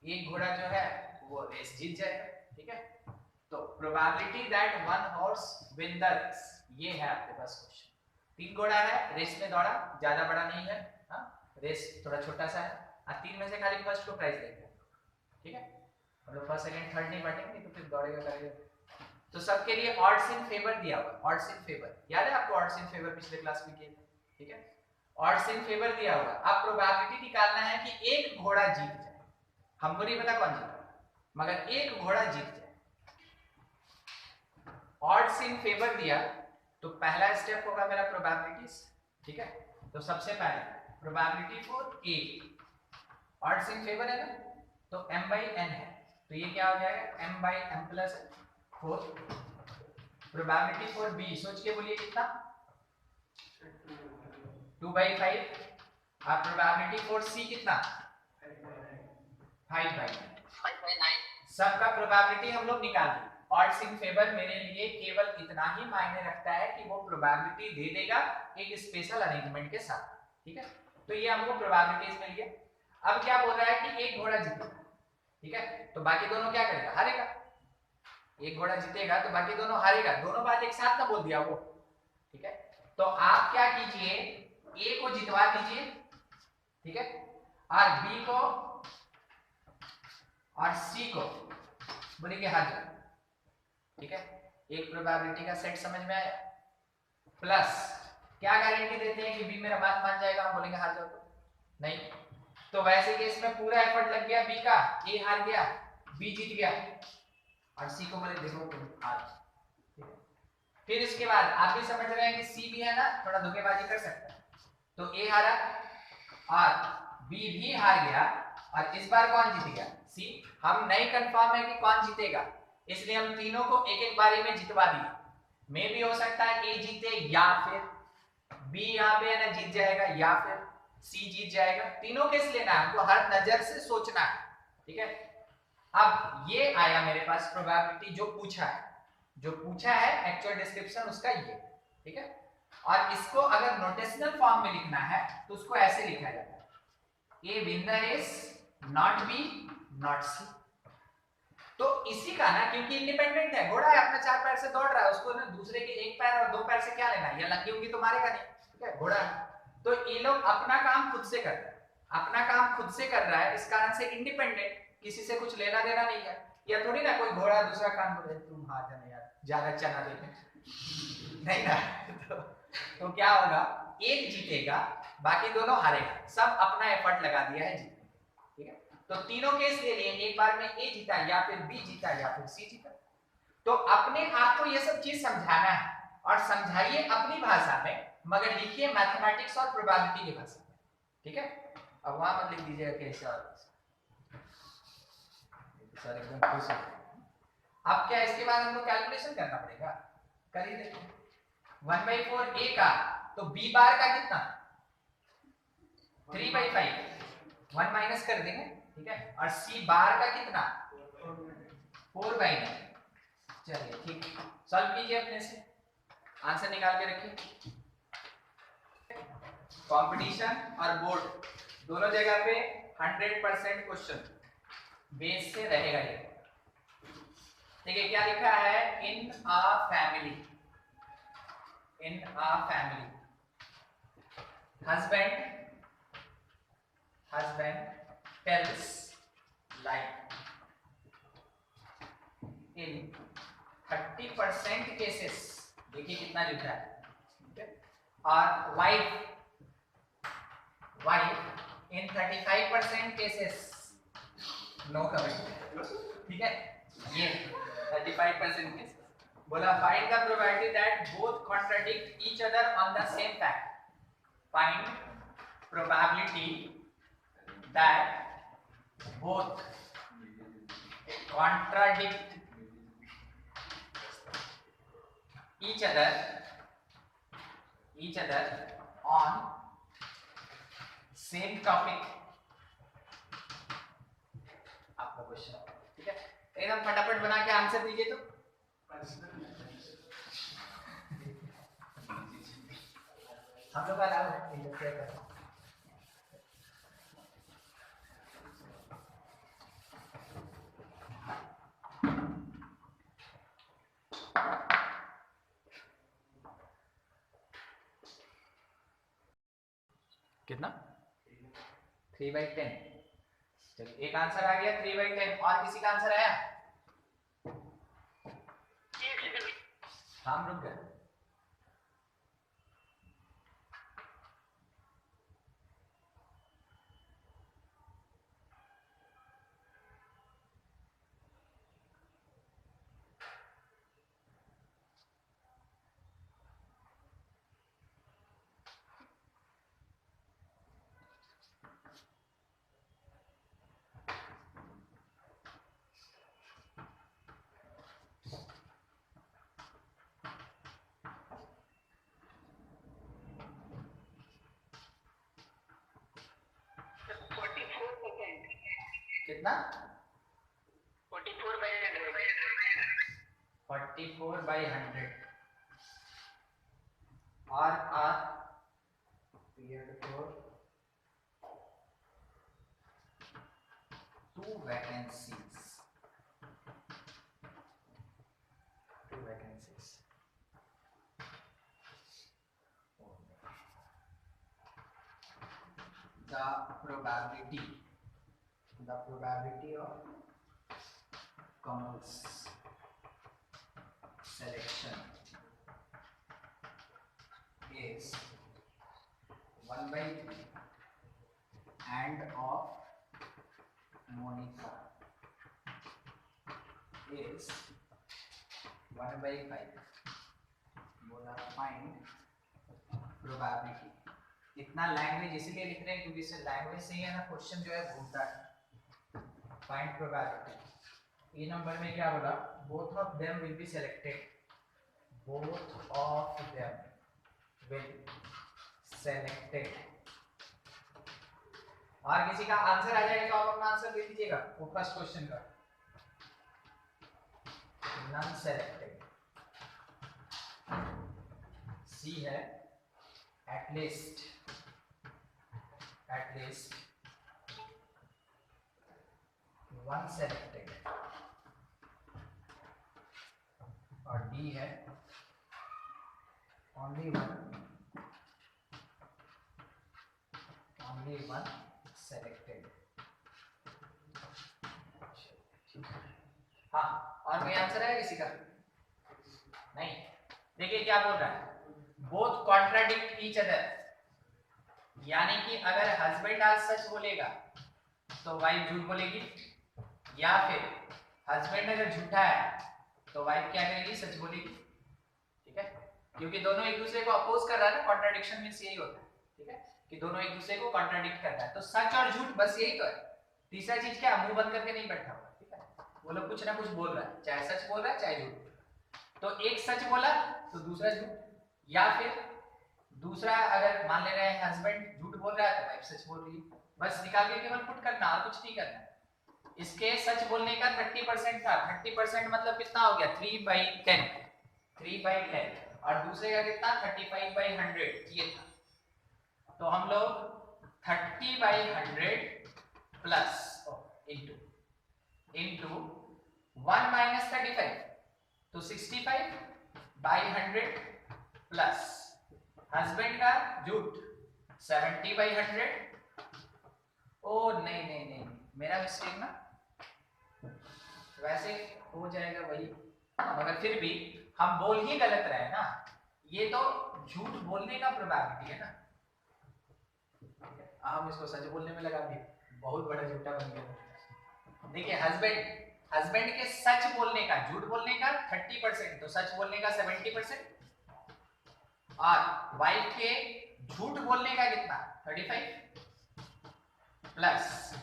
एक घोड़ा जो है वो रेस जीत जाएगा, ठीक है? तो probability that one horse win the race, ये है आपके पास क्वेश्चन। 3 घोड़ा है, रेस में दौड़ा, ज्यादा बड़ा नहीं है, हाँ रेस थोड़ा छोटा सा है, और 3 में से खाली फर्स्ट को प्राइज देंगे, ठीक है? हम लोग फर्स्ट सेकंड थर्ड नहीं बांटेंगे तो फिर दौड़ेगा करेगा। तो सबके लिए ऑड्स इन फेवर दिया हुआ, ऑड्स इन फेवर याद है आपको, ऑड्स इन फेवर पिछले क्लास में किए थे, ठीक है? ऑड्स इन फेवर दिया हुआ, अब प्रोबेबिलिटी निकालना है कि एक घोड़ा जीत जाए, हमको नहीं पता कौन जीता, मगर एक घोड़ा जीत जाए। ऑड्स इन फेवर दिया तो पहला स्टेप होगा मेरा प्रोबेबिलिटीज, ठीक है? तो सबसे पहले probability for A, odds in favour है ना, तो m/n है, तो ये क्या हो जाएगा m/m + 4। प्रोबेबिलिटी फॉर B, सोच के बोलिए कितना, 2/5, और प्रोबेबिलिटी फॉर C कितना, 5/9। सबका प्रोबेबिलिटी हम लोग निकाल दें। ऑड्स इन फेवर मेरे लिए केवल इतना ही मायने रखता है कि वो प्रोबेबिलिटी दे देगा एक स्पेशल अरेंजमेंट के साथ, ठीक है, तो ये हमको प्रोबेबिलिटीज मिल गया। अब क्या बोल रहा है कि एक घोड़ा जीतेगा, ठीक है, तो बाकी दोनों क्या करेगा, हारेगा। एक घोड़ा जीतेगा तो बाकी दोनों हारेगा, दोनों बात एक साथ ना बोल दिया वो, ठीक है। तो आप क्या कीजिए, ए को जितवा दीजिए, ठीक है, और बी को और सी को बोलेंगे हार जाओ, ठीक है। एक प्रोबेबिलिटी का सेट समझ में आया। प्लस क्या गारंटी देते हैं कि बी मेरा बात मान जाएगा, हम बोलेंगे हार जाओ तो नहीं। तो वैसे केस में पूरा एफर्ट लग गया बी का, ए हार गया, बी जीत गया, और सी को बोले देखो तुम हार। फिर इसके बाद आप भी समझ रहे हैं कि सी भी है ना, थोड़ा धोखेबाजी कर सकता है, तो ए हारा और बी भी हार गया, और इस बार कौन जीत गया, सी। हम नहीं कंफर्म है कि कौन जीतेगा, इसलिए हम तीनों को एक एक बारी में जितवा दिए। मे भी हो सकता है ए जीते, या फिर बी यहाँ पे है ना जीत जाएगा, या फिर सी जीत जाएगा। तीनों केस लेना है हमको, हर नजर से सोचना है, ठीक है। अब ये आया मेरे पास प्रोबेबिलिटी जो पूछा है, जो पूछा है एक्चुअल डिस्क्रिप्शन उसका ये, ठीक है। और इसको अगर नोटेशनल फॉर्म में लिखना है तो उसको ऐसे लिखा जाता है, A winner is not B not C. तो इसी का ना, क्योंकि इंडिपेंडेंट है, घोड़ा है अपने चार पैर से दौड़ रहा है, उसको ना दूसरे के एक पैर और दो पैर से क्या लेना है, या लंगी उंगी तो मारेगा नहीं, ठीक है, घोड़ा है। तो ये लोग अपना काम खुद से कर रहे हैं, अपना काम खुद से कर रहा है, इस कारण से इंडिपेंडेंट, किसी से कुछ लेना देना नहीं है। या थोड़ी ना कोई घोड़ा दूसरा काम बोले तुम हार जाना यार, ज्यादा चना देते नहीं ना। तो क्या होगा, एक जीतेगा बाकी दोनों हारेगा, सब अपना एफर्ट लगा दिया है जीतने, ठीक है। तो तीनों केस ले लिए, एक बार में ए जीता, या फिर बी जीता, या फिर सी जीता। तो अपने आप को ये सब चीज समझाना है, और समझाइए अपनी भाषा में, मगर लिखिए मैथमेटिक्स और प्रोबेबिलिटी की भाषा में, ठीक है। अब वहां मत लिख दीजिएगा कैसे, और सर एकदम खुश है। अब क्या इसके बाद हमको कैलकुलेशन करना पड़ेगा, कर ही देते हैं। 1/4 ए का, तो बी बार का कितना, 3/5, 1 माइनस कर देंगे, ठीक है। और सी बार का कितना, 4/9। चलिए ठीक, सॉल्व कीजिए अपने से, आंसर निकाल के रखिए। कंपटीशन और बोर्ड दोनों जगह पे 100% क्वेश्चन बेस से रहेगा ये। देखिए क्या लिखा है, in a family, in a family husband tells lie in 30% cases, देखिए कितना लिखा है, और wife in 35% cases no comment, ठीक है। ये 35% केसेस बोला, find the probability that both contradict each other on the same fact, find probability that both contradict each other on same topic। आपका क्वेश्चन, ठीक है, एकदम फटाफट बना के आंसर दीजिए। तो हम लोग का लाभ है, कितना 3/10। चलिए एक आंसर आ गया 3/10, और किसी का आंसर आया, हम रुक गए। कितना 44/100 और appeared for 2 vacancies. 2 vacancies. The probability of Kamal's selection is 1/3 and of Monica is 1/5. बोला फाइंड प्रोबेबिलिटी। इतना लैंग्वेज इसीलिए लिख रहे हैं क्योंकि इससे लैंग्वेज से ही है ना क्वेश्चन जो है घूमता है। Find probability. ए नंबर में क्या बोला? Both of them will be selected. Both of them will selected. और किसी का आंसर आ जाएगा तो आप अपना आंसर दे दीजिएगा। वो फर्स्ट क्वेश्चन का नन सेलेक्टेड। सी है एट लीस्ट वन सेलेक्टेड। और डी है only one selected। हाँ, और कोई आंसर है किसी का? नहीं। देखिए क्या बोल रहा है, बोथ कॉन्ट्राडिक्ट ईच अदर। यानी कि अगर हस्बैंड आज सच बोलेगा तो वाइफ झूठ बोलेगी, या फिर हस्बैंड अगर झूठा है तो वाइफ क्या करेगी? सच बोलेगी। ठीक है, क्योंकि दोनों एक दूसरे को अपोज कर रहा है ना। कॉन्ट्राडिक्शन मींस यही होता है। ठीक है, कि दोनों एक दूसरे को कॉन्ट्राडिक्ट कर रहा है। तो सच और झूठ बस यही तो है। तीसरा चीज क्या? मुंह बंद करके नहीं बैठा हुआ। ठीक है, वो लोग कुछ ना कुछ बोल रहा है, चाहे सच बोल रहा है चाहे झूठ। तो एक सच बोला तो दूसरा झूठ, या फिर दूसरा अगर मान ले रहे हैं हस्बैंड झूठ बोल रहा है तो वाइफ सच बोल रही है। बस निकाल के केवल पुट करना और कुछ नहीं करना। इसके सच बोलने का 30% था। 30% मतलब कितना हो गया? 3/10। 3/10। और दूसरे का कितना? 35/100 ये था। तो हम लोग 30/100 प्लस इनटू 1 - 35 तो 65/100 प्लस हस्बैंड का झूठ 70/100। ओ नहीं, मेरा मिस्टेक ना। वैसे हो जाएगा वही, मगर फिर भी हम बोल ही गलत रहे ना। ये तो झूठ बोलने का प्रोबेबिलिटी है ना। हम इसको सच बोलने में लगा दिए, बहुत बड़ा झूठा बन गया। देखिए हस्बैंड के सच बोलने का, झूठ बोलने का 30%, तो सच बोलने का 70%। और वाइफ के झूठ बोलने का कितना? 35 प्लस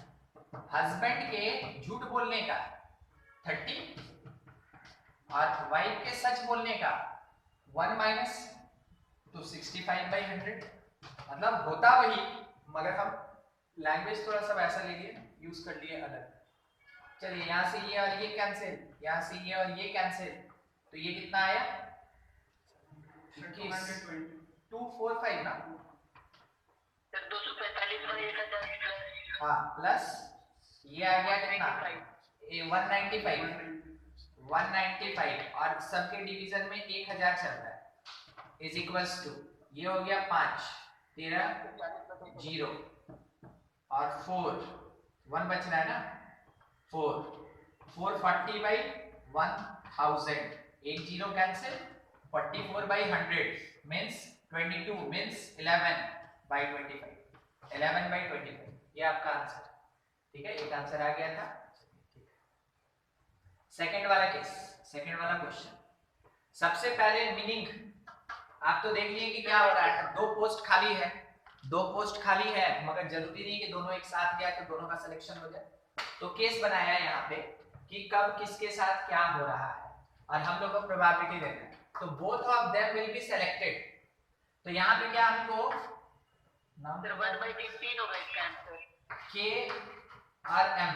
हस्बैंड के झूठ बोलने का 30 और वाइफ के सच बोलने का 1 माइनस तो 65/100। मतलब होता वही, मगर हम लैंग्वेज थोड़ा सा वैसा ले लिए, यूज कर लिए अलग। चलिए यहाँ से ये और ये कैंसिल, यहाँ से ये और ये कैंसिल, तो ये कितना आया? 245 ना। 245/1000 हाँ, प्लस ये आ गया कितना? 195 और सबके डिवीजन में 1000 चल रहा है, इज इक्वल्स टू ये हो गया 5 13 0 और 4 1 बच रहा है ना। 440/1000 एक जीरो कैंसिल। 44/100 means 22 means 11/25 11/25। ये आपका आंसर। ठीक है, एक आंसर आ गया था। सेकंड वाला केस, सेकंड वाला क्वेश्चन। सबसे पहले मीनिंग आप तो देख लिए कि क्या हो रहा है। दो पोस्ट खाली है, मगर जरूरी नहीं कि दोनों एक साथ गया तो दोनों का सिलेक्शन हो जाए। तो केस बनाया है यहाँ पे कि कब किसके साथ क्या हो रहा है और हम लोग को प्रोबेबिलिटी देना है। तो both of them will be selected. तो यहाँ पे क्या हमको नाम 1/15 होगा इसका आंसर। K और M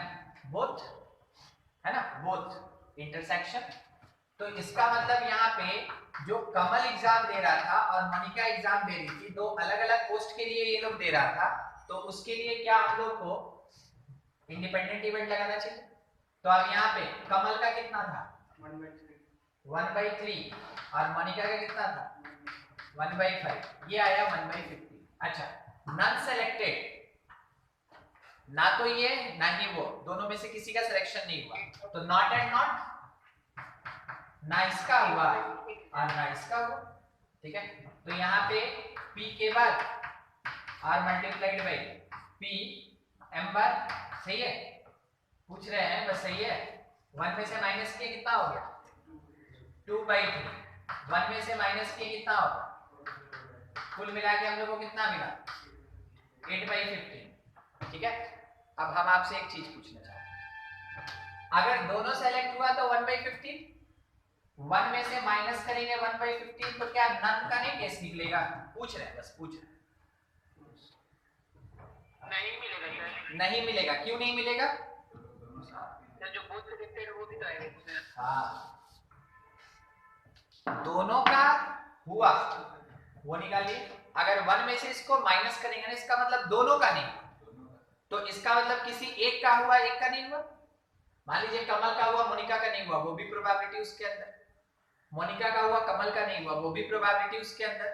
बोथ है ना, बोथ इंटरसेक्शन तो इसका मतलब यहाँ पे जो कमल एग्जाम दे रहा था और मनिका एग्जाम दे रही थी, दो अलग अलग पोस्ट के लिए ये लोग दे रहा था, तो उसके लिए क्या हम लोग को इंडिपेंडेंट इवेंट लगाना चाहिए। तो अब यहाँ पे कमल का कितना था 1/3 और मनिका का कितना था 1/5, ये आया 1/50। अच्छा, नॉन सेलेक्टेड, ना तो ये ना ही वो, दोनों में से किसी का सिलेक्शन नहीं हुआ, तो नॉट एंड नॉट, ना इसका हुआ और ना इसका हुआ, ठीक है। तो यहाँ पे p के बाद r multiplied by p m बार, सही है, पूछ रहे हैं बस, सही है। 1 में से माइनस किए कितना हो गया 2/3, 1 में से माइनस किए कितना होगा, कुल मिला के हम लोग को कितना मिला 8/15, ठीक है। अब हम आपसे एक चीज पूछना चाहते हैं, अगर दोनों सेलेक्ट हुआ तो 1/15, 1 में से माइनस करेंगे 1/15, तो क्या नन का नहीं केस निकलेगा, पूछ रहे हैं बस, पूछ रहे हैं। नहीं मिलेगा सर, नहीं मिलेगा, क्यों नहीं मिलेगा, सर जो बोथ सेलेक्टेड वो भी तो आएगा इसमें। हाँ, दोनों का हुआ वो निकालिए, अगर 1 में से इसको माइनस करेंगे ना, इसका मतलब दोनों का नहीं, तो इसका मतलब किसी एक का हुआ एक का नहीं हुआ। मान लीजिए कमल का हुआ मोनिका का नहीं हुआ, वो भी प्रोबेबिलिटी उसके अंदर, मोनिका का हुआ कमल का नहीं हुआ, वो भी प्रोबेबिलिटी उसके अंदर,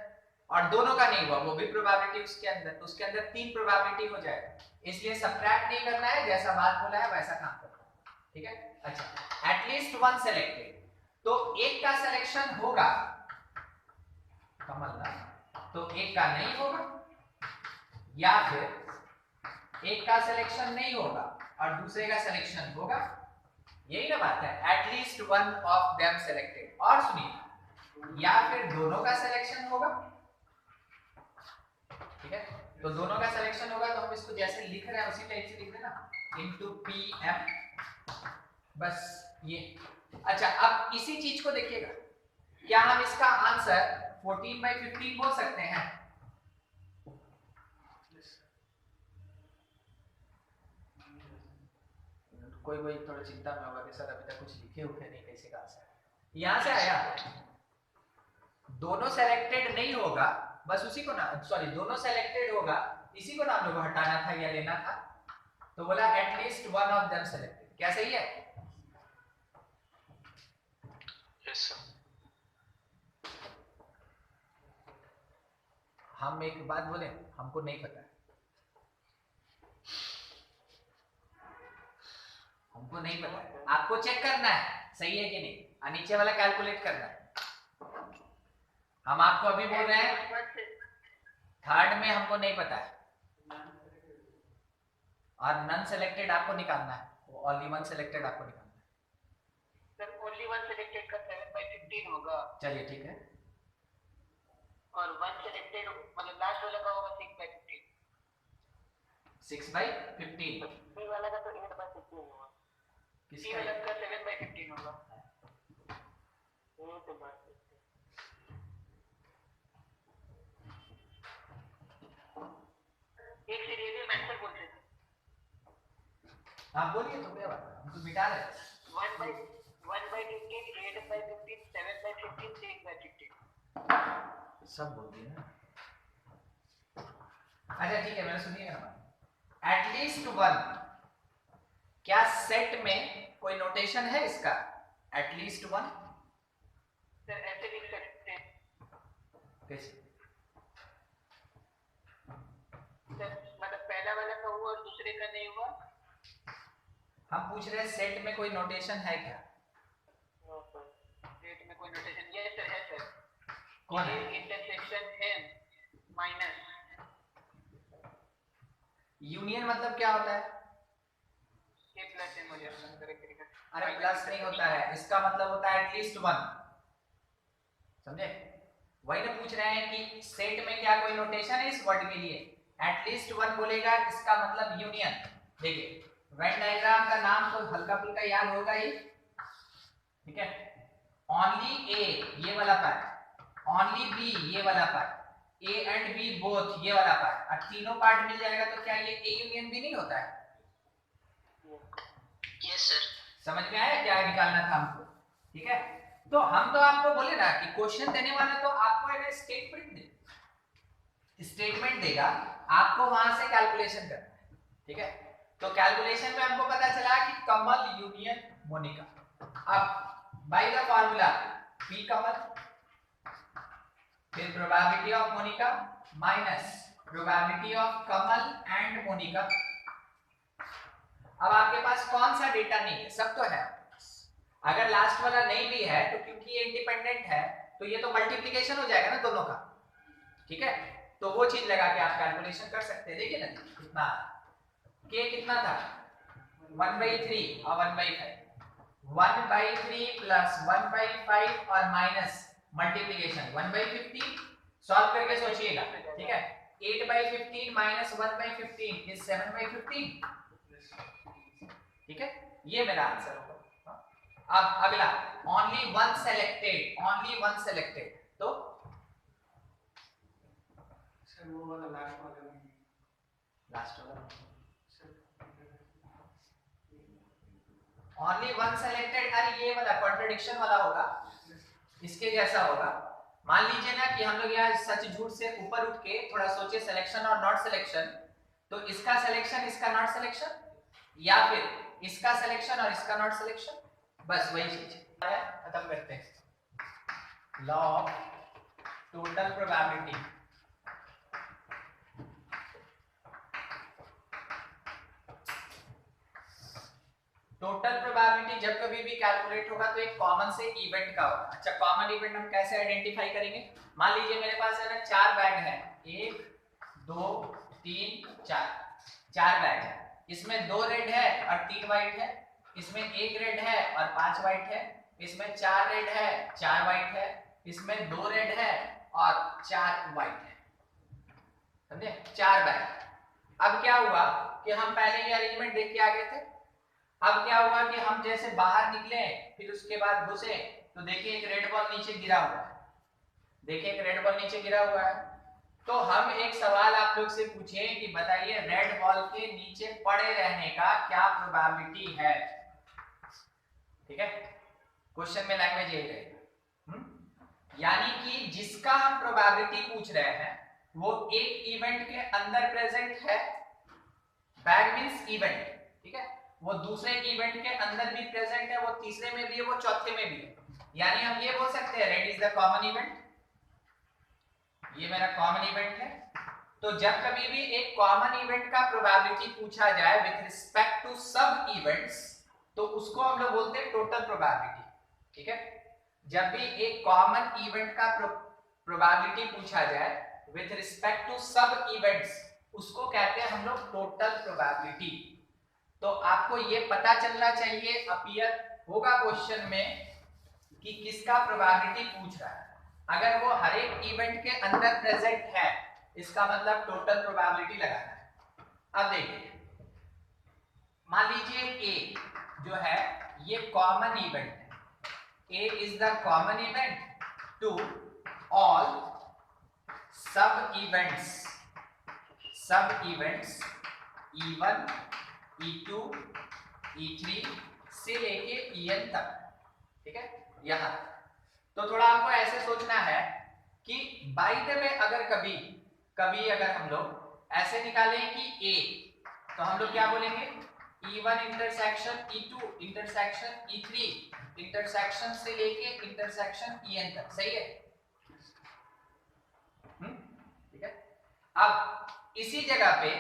और दोनों का नहीं हुआ वो भी प्रोबेबिलिटी उसके अंदर, तो उसके अंदर 3 प्रोबेबिलिटी हो जाएगा। इसलिए सब्ट्रैक्ट नहीं करना है, जैसा बात बोला है वैसा काम करना है, ठीक है। अच्छा, एटलीस्ट 1 सेलेक्टेड, तो एक का सिलेक्शन होगा कमल ना, तो एक का नहीं होगा, या फिर एक का सिलेक्शन नहीं होगा और दूसरे का सिलेक्शन होगा, यही ना बात है, एटलीस्ट 1 ऑफ देम सेलेक्टेड। और सुनिए, या फिर दोनों का सिलेक्शन होगा, ठीक है, तो दोनों का सिलेक्शन होगा, तो हम इसको जैसे लिख रहे हैं उसी टाइप से लिख देना, इनटू pm, बस ये। अच्छा, अब इसी चीज को देखिएगा, क्या हम इसका आंसर 14/15 बोल सकते हैं, कोई कोई थोड़ा चिंता में होगा कि सर अभी तक कुछ लिखे उखे नहीं, कैसे का आंसर यहां से आया, दोनों सेलेक्टेड नहीं होगा, बस उसी को ना, सॉरी दोनों सेलेक्टेड होगा, इसी को ना हम लोग को हटाना था या लेना था, तो बोला एटलीस्ट 1 ऑफ देम सेलेक्टेड, क्या सही है। यस सर, हम एक बात बोले, हमको नहीं पता है, हमको नहीं पता है, आपको चेक करना है सही है कि नहीं, और नीचे वाला कैलकुलेट करना है। हम आपको अभी बोल रहे हैं थर्ड में हमको नहीं पता है, और नन सेलेक्टेड आपको निकालना है, ओनली 1 सेलेक्टेड आपको निकालना है। सर ओनली 1 सेलेक्टेड का 7/15 होगा, चलिए ठीक है, और 1 सेलेक्टेड मतलब लास्ट वाला का होगा 6/15, 6/15, बी वाला का तो 8/15 होगा, सी किसका वाला है? का 7/15 होगा, वो तो बात है। एक सीरियल में आंसर बोलते थे, आप बोलिए, तो क्या बात है, हम तो मिटा रहे हैं। 1/15, 8/15, 7/15, 6/15, सब बोल दिए ना। अच्छा ठीक है, मैंने सुनिएगा ना, एटलीस्ट 1, क्या सेट में कोई नोटेशन है इसका एटलीस्ट 1, सर ऐसे लिख सकते हैं कैसे, सर, मतलब पहला वाला का हुआ और दूसरे का नहीं हुआ। हम पूछ रहे हैं सेट में कोई नोटेशन है क्या, नो सर, सेट में कोई नोटेशन, यस सर, है सर, कौन है, इंटरसेक्शन m माइनस, यूनियन मतलब क्या होता है, a प्लस m हो जाता है, करेक्ट करेक्ट। अरे प्लस नहीं होता है, इसका मतलब होता है एटलीस्ट 1, समझे, वही ना पूछ रहे हैं कि सेट में क्या कोई नोटेशन है इस वर्ड के लिए, एटलीस्ट 1 बोलेगा, इसका मतलब यूनियन। देखिए वेन डायग्राम का नाम तो हल्का फुल्का याद होगा ही, ठीक है, ओनली ए ये वाला पार्ट, ओनली बी ये वाला part, A and B both ये वाला पार्ट, और तीनों पार्ट मिल जाएगा तो क्या ये ए यूनियन बी नहीं होता है, यस सर, समझ में आया क्या निकालना था हमको, ठीक है। तो हम तो आपको बोले ना कि क्वेश्चन देने वाला तो आपको एक स्टेटमेंट दे, स्टेटमेंट देगा, आपको वहां से कैलकुलेशन करना है, ठीक है। तो कैलकुलेशन में हमको पता चला कि कमल यूनियन मोनिका, अब by the formula P Kamal फिर probability of Monika minus probability of Kamal and Monika. अब आपके पास कौन सा डेटा नहीं है, सब तो है। अगर लास्ट वाला नहीं भी है तो क्योंकि ये इंडिपेंडेंट है तो ये तो मल्टीप्लिकेशन हो जाएगा ना दोनों का, ठीक है। तो वो चीज लगा के आप कैलकुलेशन कर सकते हैं। देखिए ना कितना के कितना था 1/3 और 1/5, 1/3 प्लस 1/5 और माइनस मल्टीप्लिकेशन 1/15, सॉल्व करके सोचिएगा, ठीक है। 8/15 माइनस 1/15 इज 7/15, ठीक है। ये मेरा आंसर होगा। अब अगला ओनली वन सेलेक्टेड, तो सर वो वाला लास्ट वाला ओनली वन सेलेक्टेड, अरे ये वाला कॉन्ट्रडिक्शन वाला होगा, इसके जैसा होगा। मान लीजिए ना कि हम लोग यहाँ सच झूठ से ऊपर उठ के थोड़ा सोचे सिलेक्शन और नॉट सिलेक्शन, तो इसका सिलेक्शन इसका नॉट सिलेक्शन, या फिर इसका सिलेक्शन और इसका नॉट सिलेक्शन, बस वही चीज है। खत्म करते हैं। Law of total probability, total probability जब कभी भी कैलकुलेट होगा तो एक कॉमन से इवेंट का होगा। अच्छा, कॉमन इवेंट हम कैसे आइडेंटिफाई करेंगे? मान लीजिए मेरे पास है ना 4 बैग है, 1 2 3 4 बैग है, इसमें 2 रेड है और 3 वाइट है, इसमें 1 रेड है और 5 वाइट है, इसमें 4 रेड है 4 वाइट है, इसमें 2 रेड है और 4 वाइट है, समझे? 4 बैग। अब क्या हुआ कि हम पहले ही अरेंजमेंट देख के आ गए थे। अब क्या हुआ कि हम जैसे बाहर निकले फिर उसके बाद घुसे तो देखिए एक रेड बॉल नीचे गिरा हुआ है, देखिए एक रेड बॉल नीचे गिरा हुआ है। तो हम एक सवाल आप लोग से पूछें कि बताइए रेड बॉल के नीचे पड़े रहने का क्या प्रोबेबिलिटी है, ठीक है। क्वेश्चन में लैंग्वेज यही रहेगा, यानी कि जिसका हम प्रोबेबिलिटी पूछ रहे हैं वो एक इवेंट के अंदर प्रेजेंट है, बैग मींस इवेंट, ठीक है। वो दूसरे इवेंट के अंदर भी प्रेजेंट है, वो तीसरे में भी है, वो चौथे में भी है। यानी हम ये बोल सकते हैं red is the common event, ये मेरा कॉमन इवेंट है। तो जब कभी भी एक कॉमन इवेंट का प्रोबेबिलिटी पूछा जाए विद रिस्पेक्ट टू सब इवेंट्स तो उसको हम लोग बोलते हैं टोटल प्रोबेबिलिटी, ठीक है। जब भी एक कॉमन इवेंट का प्रोबेबिलिटी पूछा जाए विद रिस्पेक्ट टू सब इवेंट्स उसको कहते हैं हम लोग टोटल प्रोबेबिलिटी। तो आपको ये पता चलना चाहिए, अपीयर होगा क्वेश्चन में कि किसका प्रोबेबिलिटी पूछ रहा है। अगर वो हर एक इवेंट के अंदर प्रेजेंट है इसका मतलब टोटल प्रोबेबिलिटी लगाना है। अब देखिए मान लीजिए ए जो है ये कॉमन इवेंट है, A is the common event to all सब इवेंट्स E1 E2 E3 से लेके En तक, ठीक है। यहां तो थोड़ा आपको ऐसे सोचना है कि बाय द वे अगर कभी अगर हम लोग ऐसे निकालें कि A, तो हम लोग क्या बोलेंगे E1 intersection E2 intersection E3 intersection से लेके इंटरसेक्शन En तक, सही है? ठीक है। अब इसी जगह पे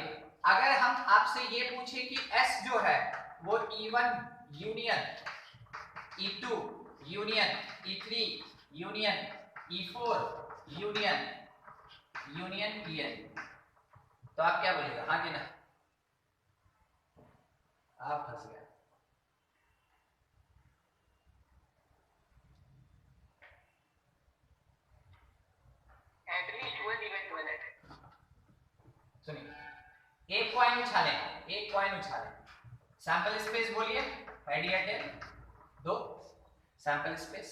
अगर हम आपसे ये पूछे कि S जो है वो E1 union E2 union E3 union E4 union En, तो आप क्या बोलेगा? हाँ कि ना? आप फंस गए। एटलीस्ट वन इवेंट वाला है। सुनिए एक कॉइन उछालें, सैंपल स्पेस बोलिए, रेडिएटेड 2 सैंपल स्पेस।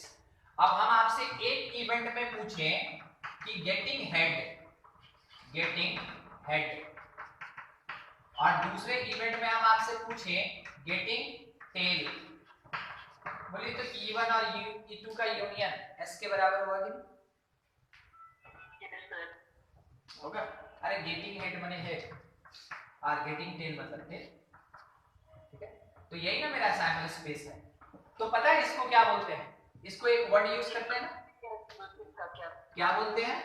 अब हम आपसे एक इवेंट में पूछें कि गेटिंग हेड और दूसरे इवेंट में हम आपसे पूछें गेटिंग टेल, बोलिए तो E1 और E2 का यूनियन S के बराबर होगा कि नहीं? होगा। अरे गेटिंग हेड बने हेड और गेटिंग टेल मतलब टेल, ठीक है? तो यही ना मेरा सैंपल स्पेस है। तो पता है इसको क्या बोलते हैं? इसको एक वर्ड यूज करते हैं ना, क्या बोलते हैं?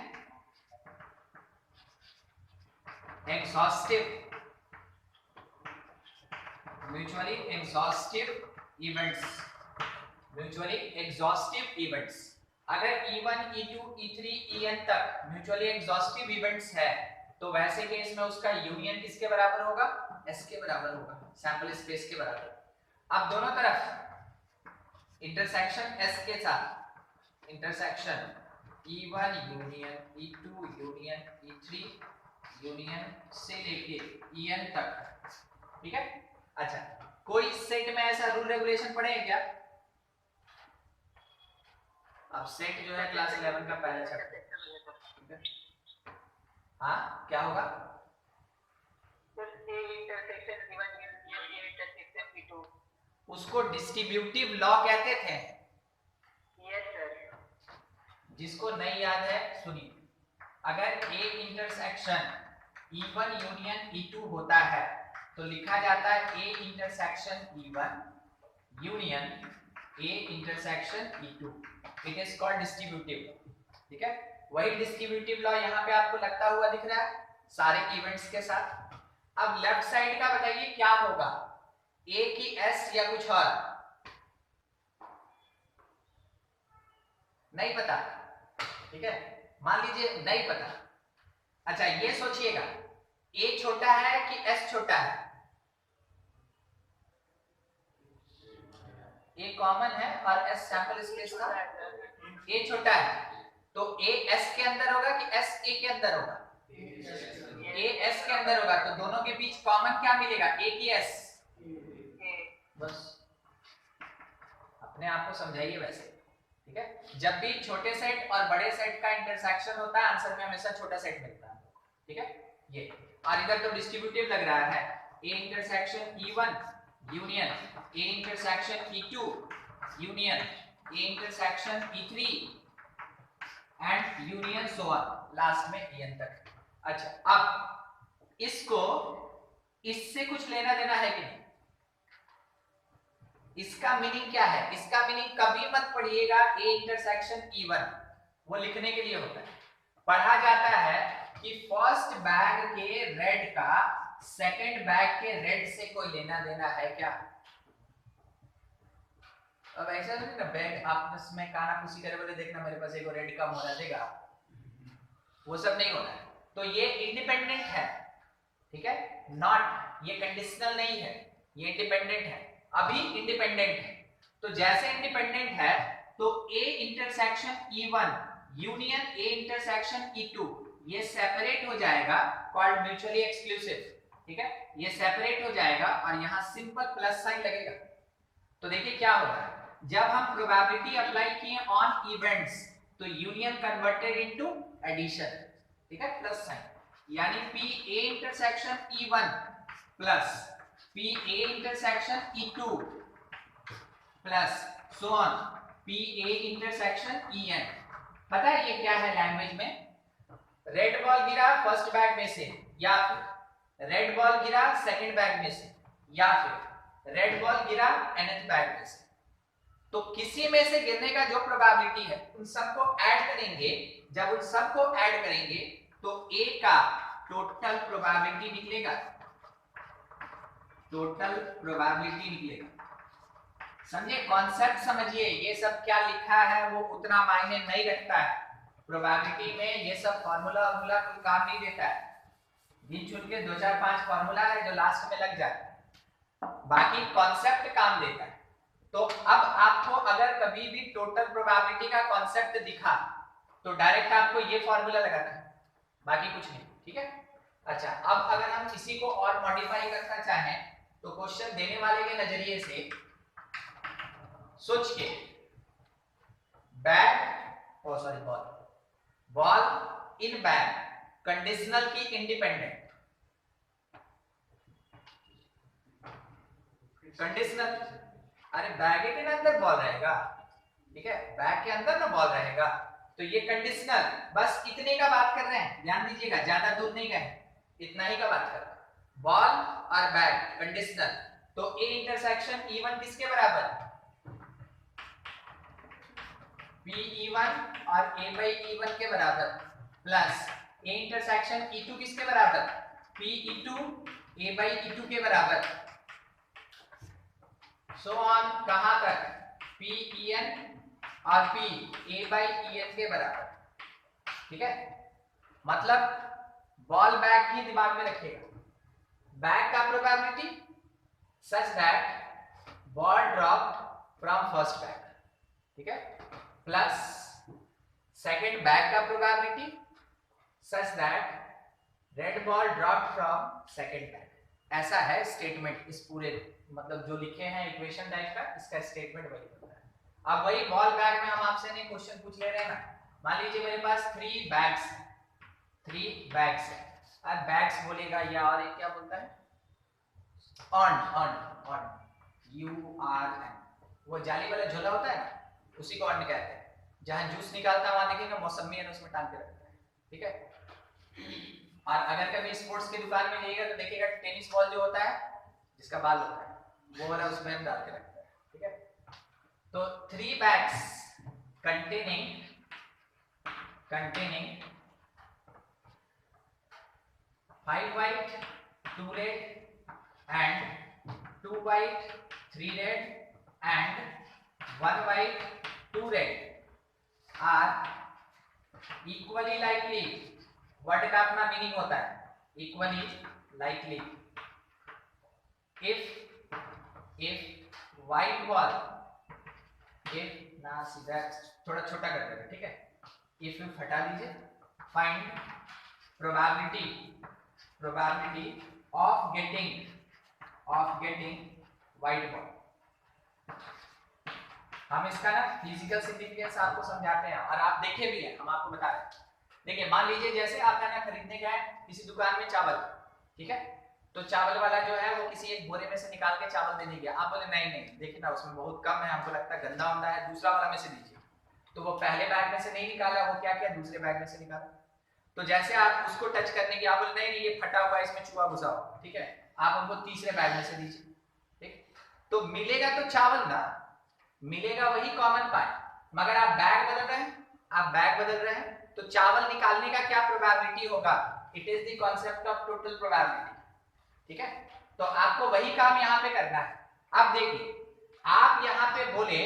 Exhaustive, mutually exhaustive events, mutually exhaustive events. अगर E1, E2, E3, En तक म्यूचुअली एग्जॉस्टिव इवेंट्स है तो वैसे केस में उसका यूनियन किसके बराबर होगा? S के बराबर होगा, सैंपल स्पेस के बराबर। अब दोनों तरफ इंटरसेक्शन S के साथ intersection E1 union E2 union E3 union से लेके En तक, ठीक है? अच्छा, कोई सेट में ऐसा रूल रेगुलेशन पढ़े हैं क्या? अब सेट जो है क्लास 11 का पहला चैप्टर, हाँ क्या होगा? उसको डिस्ट्रीब्यूटिव लॉ कहते थे। Yes sir. जिसको नहीं याद है सुनिए, अगर A intersection E1 union E2 होता है तो लिखा जाता है A intersection E1 union A intersection E2, it is called distributive, ठीक है? वही डिस्ट्रीब्यूटिव लॉ यहाँ पे आपको लगता हुआ दिख रहा है सारे इवेंट्स के साथ। अब लेफ्ट साइड का बताइए क्या होगा, ए की एस या कुछ और? नहीं पता, ठीक है? मान लीजिए नहीं पता। अच्छा ये सोचिएगा, ए छोटा है कि एस छोटा है? ए कॉमन है और एस सैंपल स्पेस का, ए छोटा है तो ए एस के अंदर होगा कि एस ए के अंदर होगा? ए एस के अंदर होगा, तो दोनों के बीच कॉमन क्या मिलेगा? ए की एस। बस अपने आप को समझाइए वैसे, ठीक है? जब भी छोटे सेट और बड़े सेट का इंटरसेक्शन होता है आंसर में हमेशा छोटा सेट मिलता है, ठीक है? ये और इधर तो डिस्ट्रीब्यूटिव लग रहा है, A intersection E1 union A intersection E2 union A intersection E3 and union so on last में En तक। अच्छा अब इसको इससे कुछ लेना देना है कि नहीं? इसका मीनिंग क्या है? इसका मीनिंग कभी मत पढ़िएगा ए इंटरसेक्शन E1, वो लिखने के लिए होता है। पढ़ा जाता है कि फर्स्ट बैग के रेड का सेकंड बैग के रेड से कोई लेना देना है क्या? अब ऐसा नहीं ना बैग आपस में काना खुशी करे बोले देखना मेरे पास एक रेड कम हो रहा देगा, वो सब नहीं होना है। तो ये इंडिपेंडेंट है, ठीक है? नॉट, ये कंडीशनल नहीं है, ये इंडिपेंडेंट है, अभी इंडिपेंडेंट है। तो जैसे इंडिपेंडेंट है तो A intersection E1 union A intersection E2 ये सेपरेट हो जाएगा, कॉल्ड म्यूचुअली एक्सक्लूसिव, ठीक है? ये सेपरेट हो जाएगा और यहां सिंपल प्लस साइन लगेगा। तो देखिए क्या होगा, जब हम प्रोबेबिलिटी अप्लाई किए ऑन इवेंट्स तो यूनियन कन्वर्टेड इनटू एडिशन, ठीक है? प्लस साइन, यानी P A intersection E1 plus P A intersection E2 plus so on P A intersection En। पता है ये क्या है लैंग्वेज में? रेड बॉल गिरा फर्स्ट बैग में से, या फिर रेड बॉल गिरा सेकंड बैग में से, या फिर रेड बॉल गिरा nth बैग में से। तो किसी में से गिरने का जो प्रोबेबिलिटी है उन सबको ऐड करेंगे, जब उन सबको ऐड करेंगे तो ए का टोटल प्रोबेबिलिटी निकलेगा, टोटल प्रोबेबिलिटी निकलेगा। समझिए कॉन्सेप्ट समझिए, ये सब क्या लिखा है वो उतना मायने नहीं रखता है। प्रोबेबिलिटी में ये सब फार्मूला वार्मूला कोई काम नहीं देता है, गिन चुन के 2 4 5 फार्मूला है जो लास्ट में लग जाता है, बाकी कॉन्सेप्ट काम देता है। तो अब आपको अगर कभी भी टोटल प्रोबेबिलिटी का कॉन्सेप्ट दिखा तो डायरेक्ट आपको ये फार्मूला लगाना है, बाकी कुछ नहीं, ठीक है? अच्छा अब अगर हम इसी को और मॉडिफाई करना चाहें तो क्वेश्चन देने वाले के नजरिए से सोच के bag oh sorry ball, ball in bag conditional की इंडिपेंडेंट, कंडीशनल अरे बैग के ना अंदर बॉल रहेगा, ठीक है, बैग के अंदर ना बॉल रहेगा। तो ये कंडीशनल, बस इतने का बात कर रहे हैं, ध्यान दीजिएगा, ज्यादा दूर नहीं गए, इतना ही का बात कर रहे हैं। बॉल और बैग कंडीशनल, तो ए इंटरसेक्शन E1 किसके बराबर, PE1 और A/E1 के बराबर, प्लस ए इंटरसेक्शन E2 किसके बराबर, PE2 A/E2 के बराबर, सो ऑन कहां तक, PEN और P A/EN के बराबर, ठीक है। मतलब बॉल बैग ही दिमाग में रखिएगा, बैग का probability such that ball drop from first bag, ठीक है, प्लस सेकंड बैग का probability such that red ball drop from second bag. ऐसा है स्टेटमेंट, इस पूरे मतलब जो लिखे हैं इक्वेशन टाइप का, इसका स्टेटमेंट वही होता है। अब वही बॉल बैग में हम आपसे नहीं क्वेश्चन पूछ ले रहे हैं ना, मान लीजिए मेरे पास 3 बैग्स हैं, 3 बैग्स हैं, अब बैग्स बोलेगा या और एक क्या बोलता है, ऑन URN, वो जाली वाला झोला होता है ना, उसी को ऑन कहते हैं, जहां जूस निकालता है वहां देखेंगे मौसमी है उसमें टांग के रखता है, ठीक है। और अगर कभी स्पोर्ट्स की दुकान में जाइएगा तो देखिएगा टेनिस बॉल जो होता है जिसका बाल होता है वो वाला उसमें हम डाल के रखते हैं, ठीक है। तो 3 bags containing 5 white 2 red and 2 white 3 red and 1 white 2 red are equally likely, word का अपना मीनिंग होता है, equally likely if white ball, if ना सीधा थोड़ा छोटा कर देगा, ठीक है, if हटा दीजिए, find probability of getting white ball। हम इसका ना फिजिकल सिग्निफिकेंस आपको समझाते हैं और आप देखे भी हैं, हम आपको बता रहे हैं। देखिए मान लीजिए जैसे आप खाना खरीदने गए किसी दुकान में चावल, ठीक है, तो चावल वाला जो है वो किसी एक बोरे में से निकाल के चावल देने गया, आप बोले नहीं देखिए ना उसमें बहुत कम है, हमको लगता है गंदा होता है, दूसरा वाला में से दीजिए। तो वो पहले बैग में से नहीं निकाला, वो क्या किया, दूसरे बैग में से निकाला। तो जैसे आप उसको टच करने की, आप बोले नहीं ये फटा हुआ है, इसमें चूहा घुसा हुआ, ठीक है, आप उनको तीसरे बैग में से दीजिए, ठीक। तो मिलेगा तो चावल ना, मिलेगा वही कॉमन पार्ट, मगर आप बैग बदल रहे हैं, तो चावल निकालने का क्या प्रोबेबिलिटी होगा, it is the concept of total probability, ठीक है। तो आपको वही काम यहाँ पे करना है। अब देखिए आप यहाँ पे बोले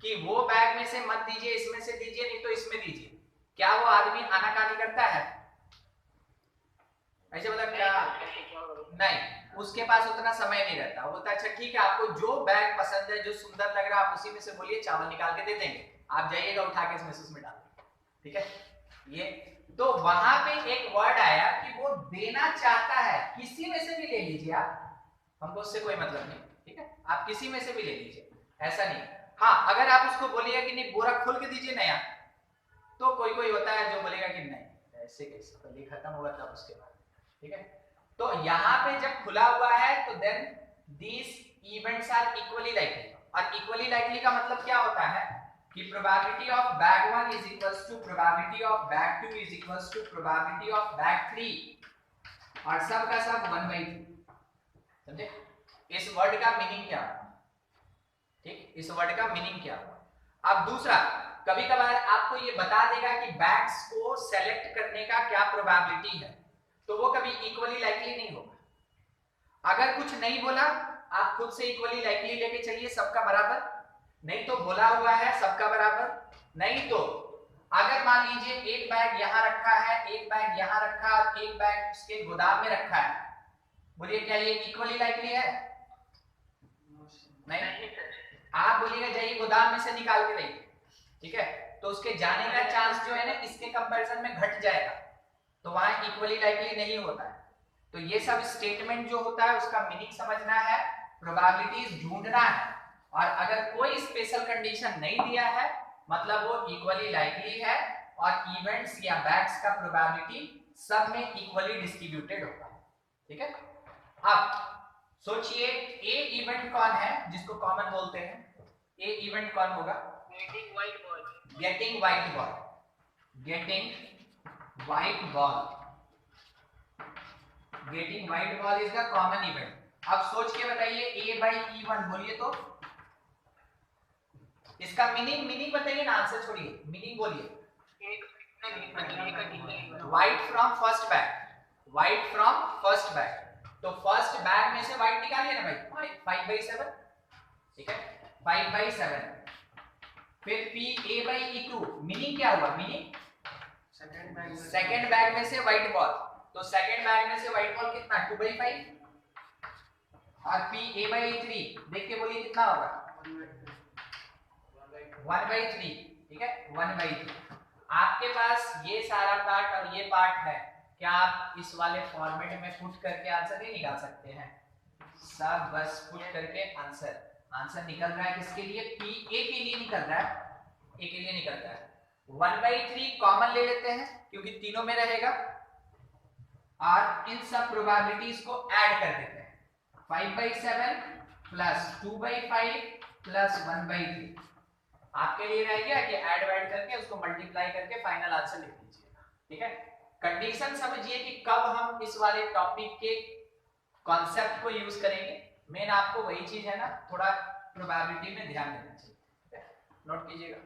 कि वो बैग में से मत दीजिए, इसमें से दीजिए, नहीं तो इसमें दीजिए, क्या वो आदमी आनाकानी करता है, ऐसे मतलब क्या, नहीं, उसके पास उतना समय नहीं रहता, वो बोलता है अच्छा ठीक है, आपको जो बैग पसंद है, जो सुंदर लग रहा है, आप उसी में से बोलिए, चावल निकाल के दे देंगे, आप जाइएगा उठा के इसमें से उसमें डाल देंगे, ठीक है। ये तो वहां पे एक वर्ड आया कि वो देना चाहता है, किसी में से भी ले लीजिए आप, हमको उससे कोई मतलब नहीं, ठीक है, आप किसी में से भी ले लीजिए, ऐसा नहीं। हाँ अगर आप उसको बोलिएगा कि नहीं बोरा खोल के दीजिए नया, तो कोई होता है जो बोलेगा कि नहीं ऐसे कैसे, पहले खत्म होगा तब उसके बाद, ठीक है। तो यहाँ पे जब खुला हुआ है तो then these events are equally likely, और इक्वली लाइकली का मतलब क्या होता है कि probability of bag 1 is equals to probability of bag 2 is equals to probability of bag 3, और सब का सब 1/3, समझे। इस वर्ड का मीनिंग क्या हुआ, ठीक, इस वर्ड का मीनिंग क्या हुआ। अब दूसरा, कभी कभार आपको ये बता देगा कि बैग्स को सेलेक्ट करने का क्या प्रोबेबिलिटी है, तो वो कभी इक्वली लाइकली नहीं होगा। अगर कुछ नहीं बोला आप खुद से इक्वली लाइकली लेके चलिए, सबका बराबर, नहीं तो बोला हुआ है सबका बराबर, नहीं तो अगर मान लीजिए एक बैग यहाँ रखा है, एक बैग यहाँ रखा और एक बैग उसके गोदाम में रखा है, बोलिए क्या ये इक्वली लाइकली है, नहीं। आप बोलिएगा जाइए गोदाम में से निकाल के लाइए, ठीक है, तो उसके जाने का चांस जो है ना इसके कंपैरिजन में घट जाएगा, तो वहां इक्वली लाइकली नहीं होता है। तो ये सब स्टेटमेंट जो होता है उसका मीनिंग समझना है, प्रोबेबिलिटीज ढूंढना है, और अगर कोई स्पेशल कंडीशन नहीं दिया है मतलब वो इक्वली लाइकली है, और इवेंट्स या बैग्स का प्रोबेबिलिटी सब में इक्वली डिस्ट्रीब्यूटेड होगा, ठीक है। अब सोचिए ए इवेंट कौन है जिसको कॉमन बोलते हैं? ए इवेंट कौन होगा? Getting white ball, getting white ball, getting white ball, getting white ball is the common event. अब सोच के बताइए ए बाई ई वन, बोलिए तो इसका मीनिंग बताइए ना, आंसर छोड़िए, मीनिंग बोलिए। White from first bag, white from first bag, तो फर्स्ट बैग में से व्हाइट निकालिए ना भाई, 5/7, ठीक है, 5/7। फिर P A by E two, meaning क्या हुआ? मीनिंग सेकेंड बैग में से व्हाइट बॉल, तो सेकेंड बैग में से व्हाइट बॉल कितना? 2/5। और P A by E three, देख के बोलिए कितना होगा? 1/3, ठीक है, 1/3। आपके पास ये सारा पार्ट और ये पार्ट है, क्या आप इस वाले फॉर्मेट में पुट करके आंसर नहीं निकाल सकते हैं? सब बस पुट करके आंसर निकल रहा है किसके लिए? पी ए के लिए निकल रहा है, ए के लिए निकल रहा है। 1/3 कॉमन ले लेते हैं क्योंकि तीनों में रहेगा, और इन सब प्रोबेबिलिटीज को ऐड कर देते हैं। 5/7 प्लस 2/5 प्लस 1/3 आपके लिए रह गया कि ऐड वैड करके उसको मल्टीप्लाई करके फाइनल आंसर लिख दीजिएगा, ठीक है। कंडीशन समझिए कि कब हम इस वाले टॉपिक के कॉन्सेप्ट को यूज करेंगे। मेन आपको वही चीज है ना, थोड़ा प्रोबेबिलिटी में ध्यान देना चाहिए, नोट कीजिएगा।